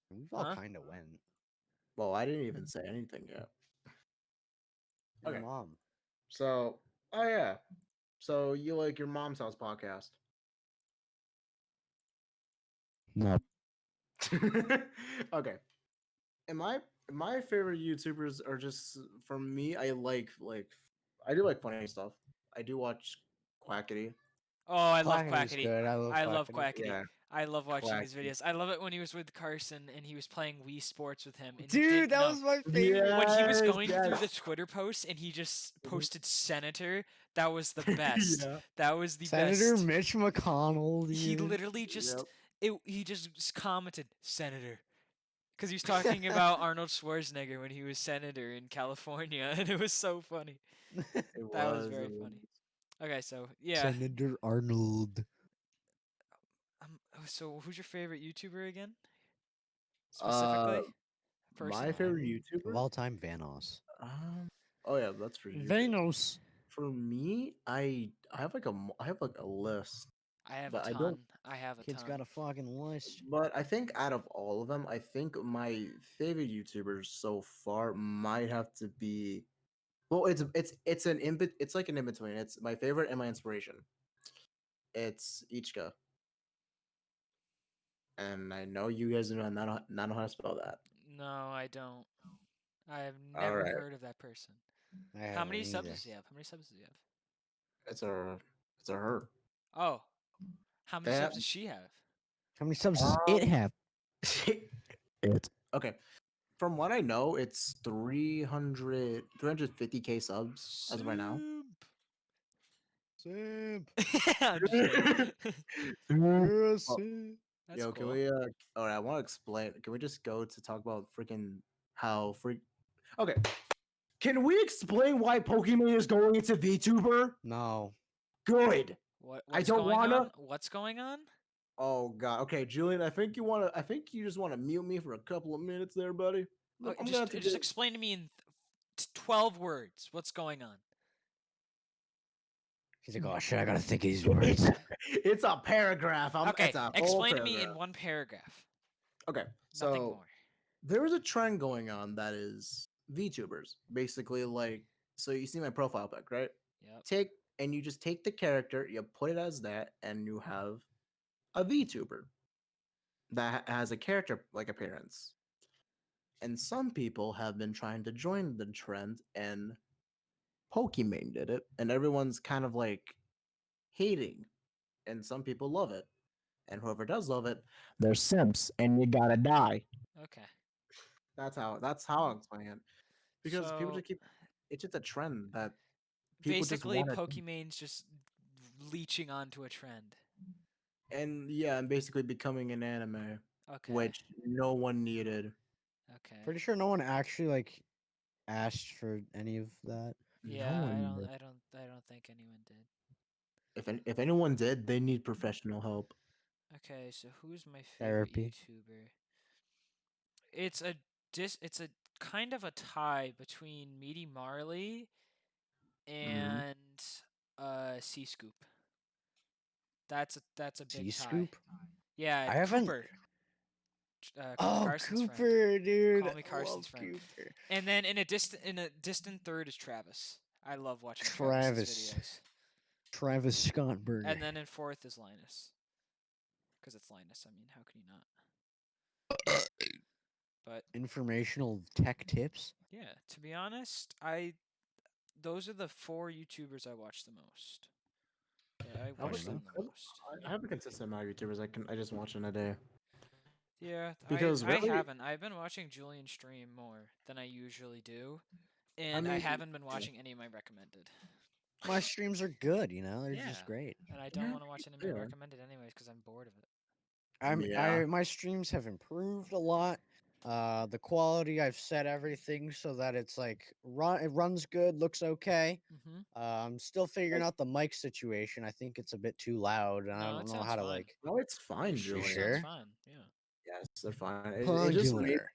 We've all Huh? kind of went. Well, I didn't even say anything yet. Your Okay, mom. so oh yeah, so you like your mom's house podcast? No. Okay, and my favorite YouTubers are just for me. I do like funny stuff. I do watch Quackity. Oh, I love Quackity's Quackity. good. I love I love Quackity. Quackity. Yeah, I love watching his Quackity. videos. I love it when he was with Carson and he was playing Wii Sports with him and he Dude, didn't that know. was my favorite. When he was Yes, going yes. through the Twitter posts and he just Mhm. posted Senator, that was the best. Yeah. That was the Senator best. Mitch McConnell, He dude. literally just Yep. he just commented Senator because he was talking about Arnold Schwarzenegger when he was senator in California, and it was so funny. It That was was. very funny. Okay, so yeah, Senator Arnold. so who's your favorite YouTuber again? Uh, specifically? my Personally. favorite Of YouTuber. all time, Vanos. Um, oh yeah, that's for you. Vanos. For me, I have like I have like a list, I have a but I don't. ton. I have a Kid's ton. got a fucking list. But I think out of all of them, I think my favorite YouTubers so far might have to be. Well, it's an it's like an in between. It's my favorite and my inspiration. It's Ichika, and I know you guys do not know how to spell that. No, I don't. I have All never right, heard of that person. I How haven't many subs either. does he have? How many subs does he have? it's a it's a her. Oh, how many That subs does she have? How many subs does it um, have? it okay. From what I know, it's 350K subs as of right now. Simp. Simp. I'm just kidding. You're a Well, simp. That's yo, can cool. we? All right, I want to explain. Can we just go to talk about freaking how freak? Okay, can we explain why Pokemon is going into VTuber? No. Good. What I is don't going wanna. on? What's going on? Oh God. Okay, Julian. I think you wanna. I think you just wanna mute me for a couple of minutes there, buddy. Oh, I'm gonna have to just get. explain to me in 12 words what's going on. He's like, oh shit, I gotta think of these words. It's a paragraph. Okay, It's a whole explain to me in paragraph. one paragraph. Okay, Nothing so more. there is a trend going on that is VTubers. Basically, like, so you see my profile pic, right? Yep. Take and you just take the character, you put it as that, and you have a VTuber that has a character like appearance. And some people have been trying to join the trend, and Pokimane did it, and everyone's kind of like hating, and some people love it, and whoever does love it, they're simps, and you gotta die. Okay. That's how I'm explaining it, because people So just keep. It's just a trend that people just basically, want to, Pokemon's just leeching onto a trend. and yeah, and basically becoming an anime, Okay. which no one needed. Okay. Pretty sure no one actually like asked for any of that. No Yeah, one did. I don't think anyone did. If anyone did, they need professional help. Okay, so who's my favorite Therapy. YouTuber? It's a it's a kind of a tie between Meaty Marley Hmm. and Sea Scoop. That's a G big tie. Scoop. Yeah, I haven't. Cooper. Call me Oh, Carson's friend. Cooper, dude. Call me I love Carson's friend. Cooper. And then in a distant third is Travis. I love watching Travis's Travis. videos. Travis Scott Burger. And then in fourth is Linus. Because it's Linus. I mean, how can you not? But Informational tech tips. yeah, to be honest, those are the four YouTubers I watch the most. That I I have, watch Fair them enough. the most. I have a consistent amount of YouTubers I just watch in a day, Yeah, because I really, haven't. I've been watching Julian stream more than I usually do, I and I mean, haven't been watching any of my recommended. My streams are good, you know. They're Yeah, just great. and I don't yeah, want to watch any of my yeah, recommended anyways because I'm bored of it. yeah. My streams have improved a lot. The quality, I've set everything so that it's like it runs good, looks okay. Mhm. I'm still figuring out the mic situation. I think it's a bit too loud, and I No, don't it know sounds how to fine. like. No, it's fine, It Julian. sounds Sure. fine. Yeah. Yes, they're fine. It just Popular.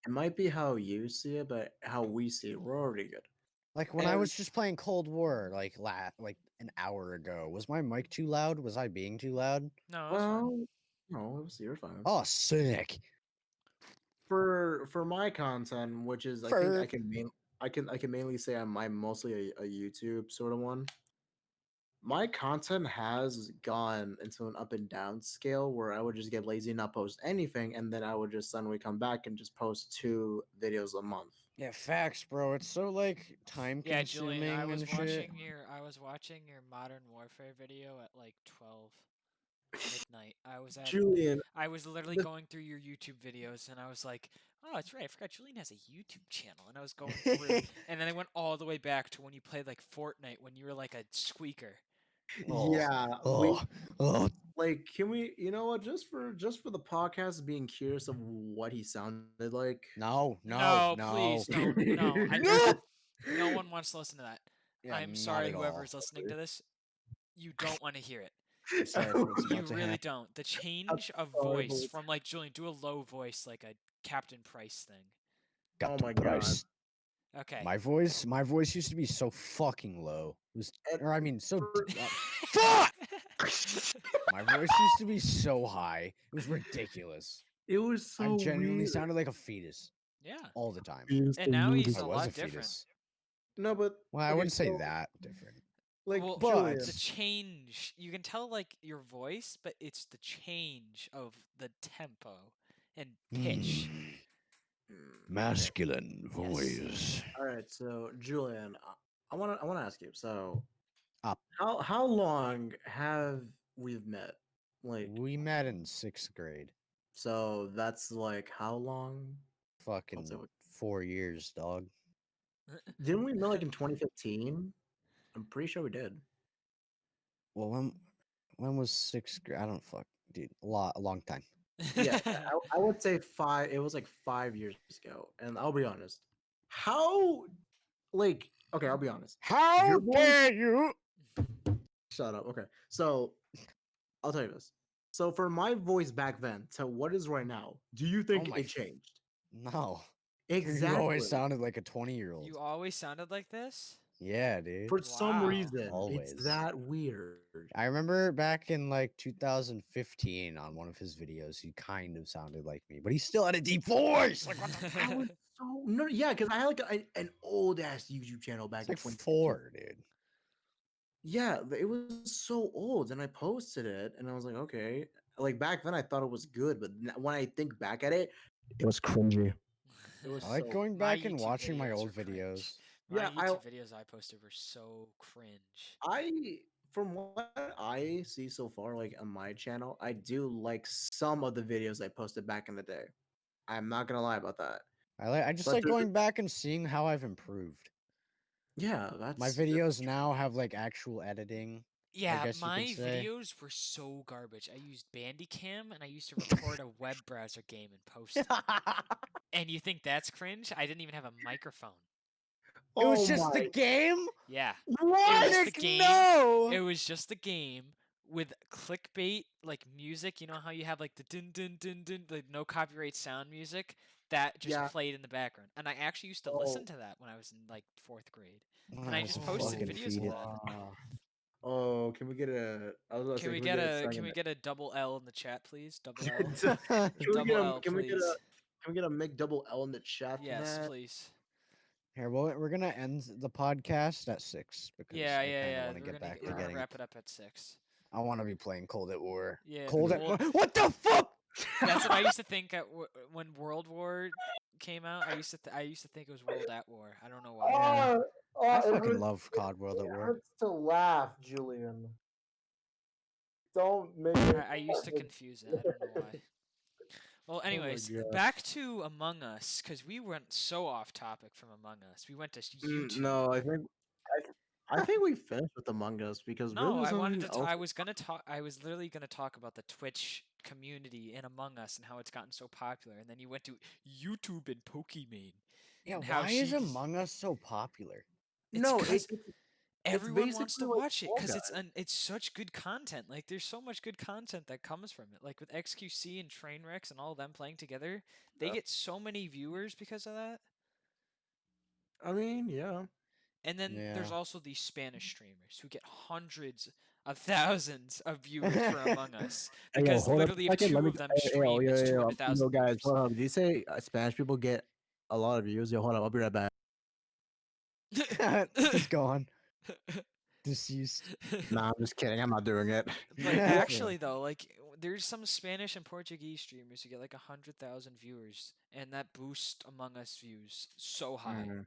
it might be how you see it, but how we see it, we're already good. Like when I And was just playing Cold War, like an hour ago, was my mic too loud? Was I being too loud? No, it's fine. well, no, you're fine. Oh, sick. For my content, which is I think Fur. I can mainly say I'm mostly a YouTube sort of one. My content has gone into an up and down scale where I would just get lazy and not post anything, and then I would just suddenly come back and just post 2 videos a month. Yeah, facts, bro. It's so like time Yeah, Julian, consuming and shit. I was watching your Modern Warfare video at like 12 midnight. Julian, I was literally the, going through your YouTube videos and I was like, "Oh, that's right. I forgot Julian has a YouTube channel." And I was going through and then I went all the way back to when you played like Fortnite when you were like a squeaker. Oh, yeah, we oh, oh. like. Can we? You know what? Just for the podcast, being curious of what he sounded like. No, no, No, no. please don't. No, No! no one wants to listen to that. Yeah, I'm not sorry, at whoever all. is listening to this. You don't want to hear it. I'm sorry for what's You about to really happen. don't. The I'm change of sorry, voice from like Julian, do a low voice like a Captain Price thing. Oh Captain my god. Price. Okay. My voice used to be so fucking low. It was, And or I mean, so for- fuck. My voice used to be so high. It was ridiculous. It was so I genuinely weird. sounded like a fetus Yeah. all the time. And now he's I a was lot a different. fetus. No, but Well, I okay, wouldn't say so, that different. Like Well, Julian, the change, you can tell like your voice, but it's the change of the tempo and pitch. Mm, okay. masculine Yes. voice. All right, so Julian, I wanna ask you. So, Up. how long have we met? Like, We met in 6th grade. so that's like how long? I'll say Fucking 4 years, dog. didn't we met like in 2015? I'm pretty sure we did. Well, when was 6th grade? I don't fuck, dude. A long time. Yeah, I would say five. It was like 5 years ago, and I'll be honest. How, like, okay, I'll be honest. How Your voice. dare you? Shut up. Okay, so I'll tell you this. So for my voice back then to what is right now, do you think my it changed? No. Exactly. You always sounded like a 20-year-old. You always sounded like this? Yeah, dude. For some Wow. reason, Always. it's that weird. I remember back in like 2015 on one of his videos, he kind of sounded like me, but he still had a deep voice. Like, what the I was so no, yeah, because I had like an old ass YouTube channel back It's in like 2015. 4, dude. Yeah, it was so old, and I posted it, and I was like, okay. Like back then, I thought it was good, but when I think back at it, it was cringy. It was I like so. going My back and YouTube watching my videos old are cringe. videos. My Yeah, YouTube videos I posted were so cringe. I from what I see so far, like on my channel, I do like some of the videos I posted back in the day. I'm not gonna lie about that. I just But like there's going back and seeing how I've improved. yeah, My that's videos now have like actual editing. Yeah, guess you my could say. videos were so garbage. I used Bandicam and I used to record a web browser game and post it. And you think that's cringe? I didn't even have a microphone. It was oh just the my game? Yeah. what? It was the Nick, game. no! It was just the game with clickbait like music. You know how you have like the dun dun dun dun, like no copyright sound music that just Yeah. played in the background. And I actually used to Oh. listen to that when I was in like 4th grade. When And I I was just a posted fucking videos of fetus. that. Oh, can we get a? I was gonna Can say, we can get we get a a can we second? get a double L in the chat, please? Double L. Can we Double get a? L, Can we get please. a? Can we get a make double L in the chat for Yes, that? please. Here, well, we're gonna end the podcast at 6 because Yeah, I yeah, kind of yeah. want to get back to We're gonna getting. wrap it up at 6. I want to be playing Cold at War. Yeah, Cold at Cold- What the fuck? That's what I used to think when World War came out. I used to think it was World at War. I don't know why. Yeah. I it fucking hurts- love COD World at it War. hurts to laugh, Julian. Don't make it. I used to confuse it. I don't know why. Well, anyways, God. back to Among Us because we went so off topic from Among Us. We went to YouTube. No, I think we finished with Among Us because No, really I wanted something to. else. I was gonna talk. I was literally gonna talk about the Twitch community in Among Us and how it's gotten so popular. And then you went to YouTube and Pokemon. Yeah, and how why is she- Among Us so popular? It's No, 'cause it's everyone wants to basically like watch it Fall because Guys. it's such good content. Like there's so much good content that comes from it. Like with XQC and Trainwrecks and all of them playing together, they Yeah. get so many viewers because of that. I mean, yeah. And then there's Yeah. also these Spanish streamers who get hundreds of thousands of viewers for Among Us Hey, yo, because hold up a literally if second. 2 Let me. of them Hey, stream, it's yo, 200,000 guys. viewers. Hold up. Did you say Spanish people get a lot of views? Yo, hold up. I'll be right back. He's gone. Deceased. Nah, I'm just kidding. I'm not doing it. But actually, though, like there's some Spanish and Portuguese streamers who get like 100,000 viewers, and that boosts Among Us views so high. Mm.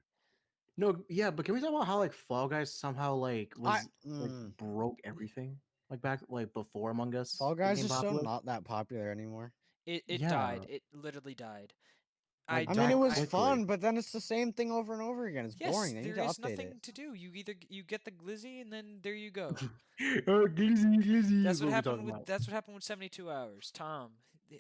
No, yeah, but can we talk about how like Fall Guys somehow like was like broke everything like back like before Among Us? Fall Guys became is so popular? not that popular anymore. It Yeah. died. It literally died. Like, I mean, it was quickly. fun, but then it's the same thing over and over again. It's Yes, boring. They need there to is update nothing it. to do. You either you get the glizzy and then there you go. Glizzy That's is what we happened talking with about. that's what happened with 72 Hours. Tom,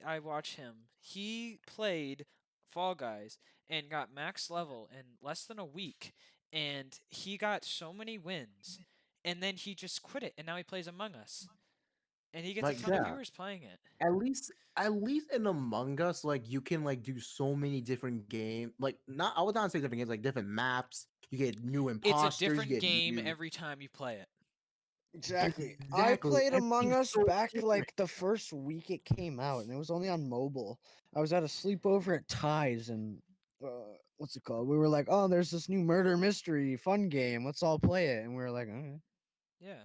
I watch him. He played Fall Guys and got max level in less than a week, and he got so many wins, and then he just quit it, and now he plays Among Us. and he gets a Like, ton of yeah, viewers playing it. at least in Among Us, like you can like do so many different game. Like, not I would not say different games, like different maps. You get new It's a imposters. You different get game new. every time you play it. Exactly. I Exactly. played Among Everything's Us so back different. like the first week it came out, and it was only on mobile. I was at a sleepover at Ty's, and what's it called? We were like, "Oh, there's this new murder mystery fun game. Let's all play it." And we were like, "Okay." Yeah,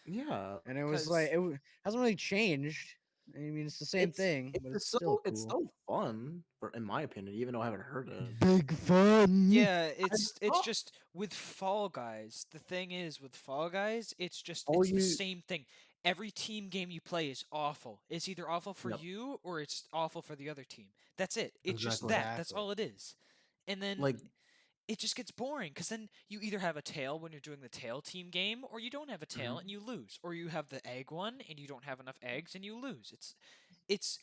Yeah, And it was like because hasn't really changed. I mean, it's the same it's thing, but it's it's still so it's cool. so fun for in my opinion, even though I haven't heard it. Big fun. yeah, I it's saw just with Fall Guys. The thing is with Fall Guys, all it's the you. same thing. Every team game you play is awful. It's either awful for Yep, you or it's awful for the other team. That's it. It's just exactly. that. That's Exactly. all it is. And then Like, it just gets boring because then you either have a tail when you're doing the tail team game, or you don't have a tail mhm, and you lose, or you have the egg one and you don't have enough eggs and you lose. It's it's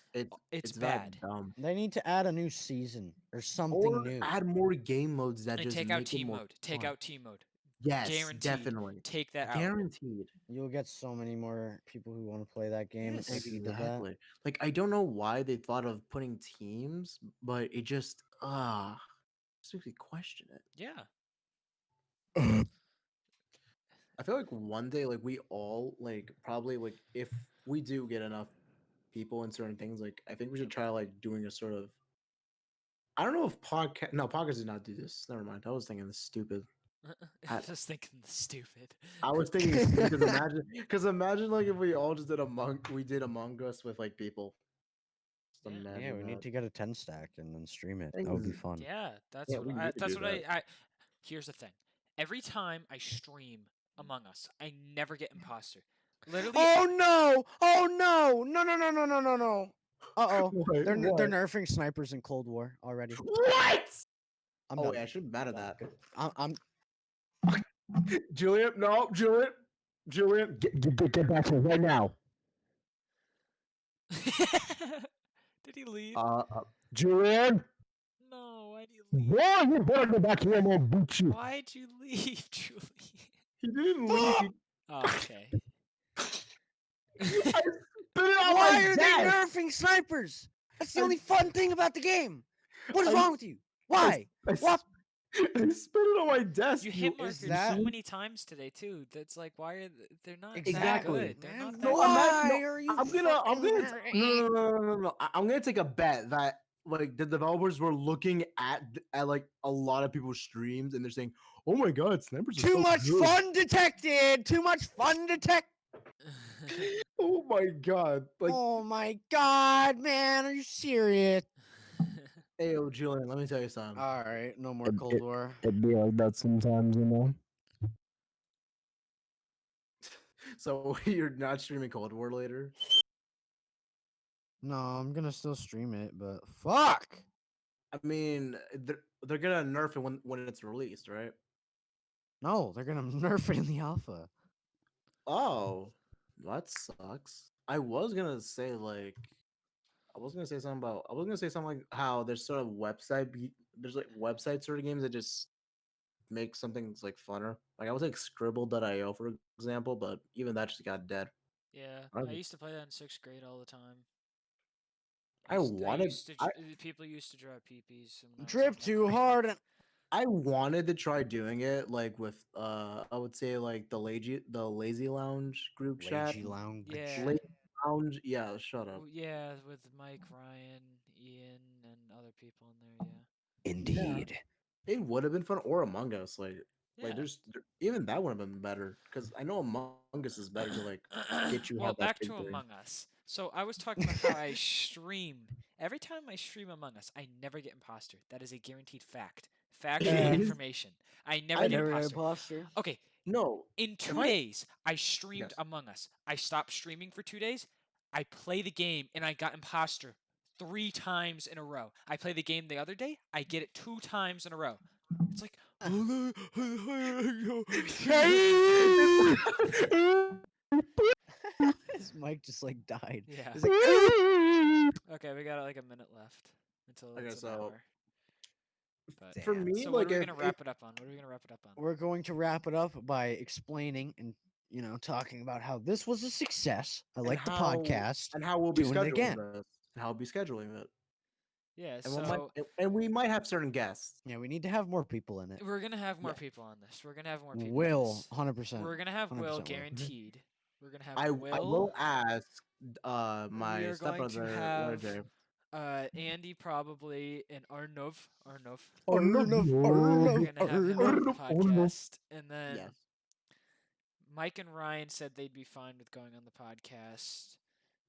it's that bad. dumb. They need to add a new season or something Or new. add more game modes that And just take out make it team more mode. Take fun. out team mode. Yes, Guaranteed. definitely. Take that out. Guaranteed. You'll get so many more people who want to play that game if Yes. you did that. Exactly. Like, I don't know why they thought of putting teams, but it just makes me question it. Yeah. I feel like one day, like we all like probably like if we do get enough people in certain things, like I think we should try like doing a sort of I don't know if podcast no podcast does not do this. Never mind. I was thinking this stupid. I, Just thinking stupid. I was thinking stupid because imagine like if we all just did we did Among Us with like people. Just Yeah. Yeah, imagine we need that. to get a 10 stack and then stream it. That would be Things, fun. Yeah, yeah, we need to that's do what that. I here's the thing. Every time I stream Among Us, I never get imposter. Literally Oh no! Oh no! No no no no no no no! Uh oh. Wait, They're what? nerfing snipers in Cold War already. What? I'm Oh done. wait, I should be mad I'm at done. that. Good. I'm Julian, no, Julian, get back here right now. Did he leave? Julian, No, why'd he leave? why you better go back here and I'll beat you. Why'd you leave, Julian? He didn't leave. He, Oh, okay. I spit it on Why my are they desk. nerfing snipers? That's the I- only fun thing about the game. What is I- wrong with you? Why? I, What? I spit it on my desk. You hit Is markers that- so many times today too. That's like why are they're not that Exactly. good. They're Man, not that No, good. why are you I'm gonna, no. I'm gonna take a bet that like the developers were looking at like a lot of people's streams and they're saying, "Oh my god, snipers are Too so much good." fun detected. Too much fun detect. Oh my god! Like, Oh my god, man, are you serious? hey, yo, Julian, let me tell you something. All right, no more Cold War. It'd be like that sometimes, you know. So you're not streaming Cold War later? No, I'm gonna still stream it, but fuck. I mean, they're gonna nerf it when it's released, right? No, they're gonna nerf it in the alpha. Oh, that sucks. I was gonna say something like how there's sort of there's like website sort of games that just make something like funner. Like I was like Scribble.io for example, but even that just got dead. Yeah, I, I used to play that in sixth grade all the time. I wanted People used to draw peepees. And I was Drip like, too "Oh, hard. And I wanted to try doing it like with I would say like the lazy lounge group chat. Lazy lounge. Yeah. Lazy lounge, yeah, shut up. Yeah, with Mike, Ryan, Ian, and other people in there. Indeed. It would have been fun or Among Us, Yeah. even that would have been better because I know Among Us is better to like get you Well, have that back big to brain. Among Us. So I was talking about how I stream. Every time I stream Among Us, I never get imposter. That is a guaranteed fact. Factual It is? information. I never I get Never had imposter. imposter. Okay, No, in if 2 days, I streamed Yes. Among Us. I stopped streaming for 2 days. I play the game and I got imposter 3 times in a row. I play the game the other day. I get it 2 times in a row. It's like, His mic just like died. yeah. He's like, Okay, we got like a minute left until Okay, it's an so hour. But for Damn. me, so what like are we if, gonna wrap it up on? What are we gonna wrap it up on? we're going to wrap it up by explaining and talking about how this was a success. I and like the how podcast. and how we'll be Doing it scheduling again. this, and how we'll be scheduling it, Yeah, and we might so and we might have certain guests. Yeah, we need to have more people in it. we're gonna have more Yeah. people on this. We're gonna have more people on Will, this. 100%. We're gonna have Will 100% will. guaranteed. We're gonna have I Will. will ask We my are going to stepbrother have Larry. Andy probably and Arnov. Arnov. Oh no! Arnav, We're Arnav, gonna have him on the Arnav. podcast, and then Yes. Mike and Ryan said they'd be fine with going on the podcast,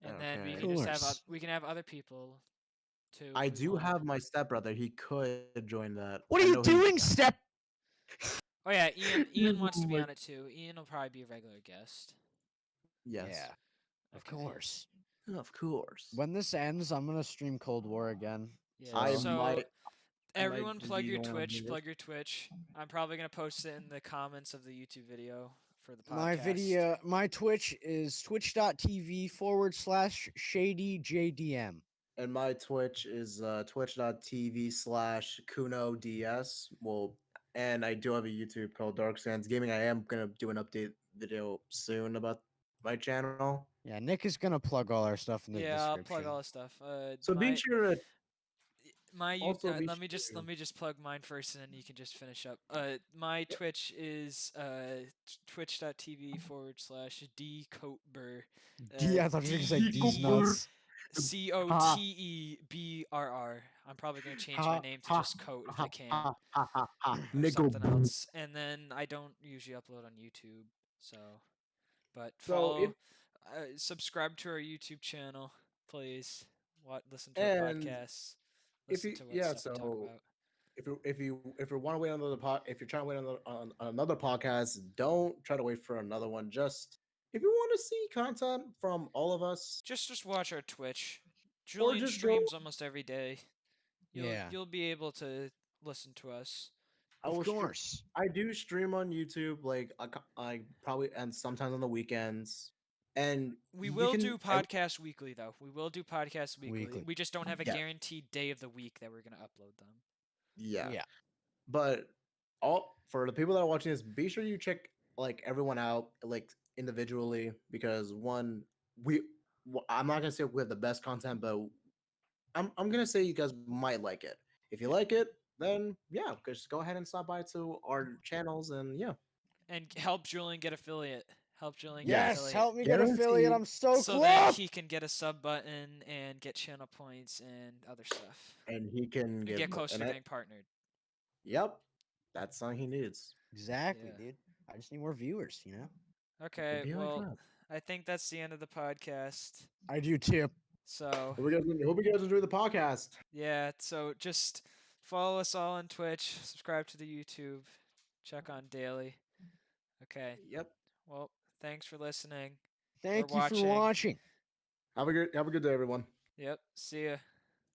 and then we Okay. can just have Course. we can have other people too. I if we do want. have my stepbrother. He could join that. What I are you know he- doing, Step? Oh yeah, Ian. Ian wants to be Like- on it too. Ian will probably be a regular guest. Yes. Yeah, of Okay. course. Of course. When this ends, I'm gonna stream Cold War again. Yeah. I so might everyone, just plug be your going on Twitch. doing Plug your Twitch. I'm probably gonna post it in the comments of the YouTube video for the podcast. My Twitch is twitch.tv/shadyjdm. And my Twitch is twitch.tv/KunoDS. Well, and I do have a YouTube called Dark Sands Gaming. I am gonna do an update video soon about my channel. Yeah, Nick is gonna plug all our stuff in the Yeah, I'll description. plug all the stuff. So be my sure to my you also be let me just sure- plug mine first, and then you can just finish up. My Twitch is twitch.tv/dcoteber. D, I thought you were gonna say D's Cooper. nuts. COTEBRR. I'm probably gonna change my name to just Coat if I can, or Nickel. something else. And then I don't usually upload on YouTube, so. But So follow, subscribe to our YouTube channel, please. Listen to our And podcasts. if Listen you to what yeah, stuff we talk so about. if you want to wait on if you're trying to wait on another podcast, don't try to wait for another one. Just if you want to see content from all of us, Just watch our Twitch. Julian just streams almost every day. Yeah. You'll be able to listen to us. I Of will stream- course. I do stream on YouTube, like I probably and sometimes on the weekends. And We you will can- do podcasts weekly though. We will do podcasts weekly. Weekly. We just don't have a Yeah. guaranteed day of the week that we're gonna upload them. Yeah. Yeah. But all for the people that are watching this, be sure you check like everyone out like individually because I'm not gonna say we have the best content, but I'm gonna say you guys might like it. If you like it, then yeah, just go ahead and stop by to our channels and yeah. And help Julian get affiliate. Help Julian get Yes, affiliate. help me get affiliate. Guaranteed. I'm so So that close. he can get a sub button and get channel points and other stuff. And he can And get closer to getting partnered. Yep. That's something he needs. Exactly, Yeah. dude. I just need more viewers, Okay, be like well, that. I think that's the end of the podcast. I do too. So, Hope you guys enjoy the podcast. yeah, so just follow us all on Twitch, subscribe to the YouTube, check on daily. Okay, Yep. well, thanks for listening. Thank you watching. for watching. Have a good day, everyone. Yep, see ya.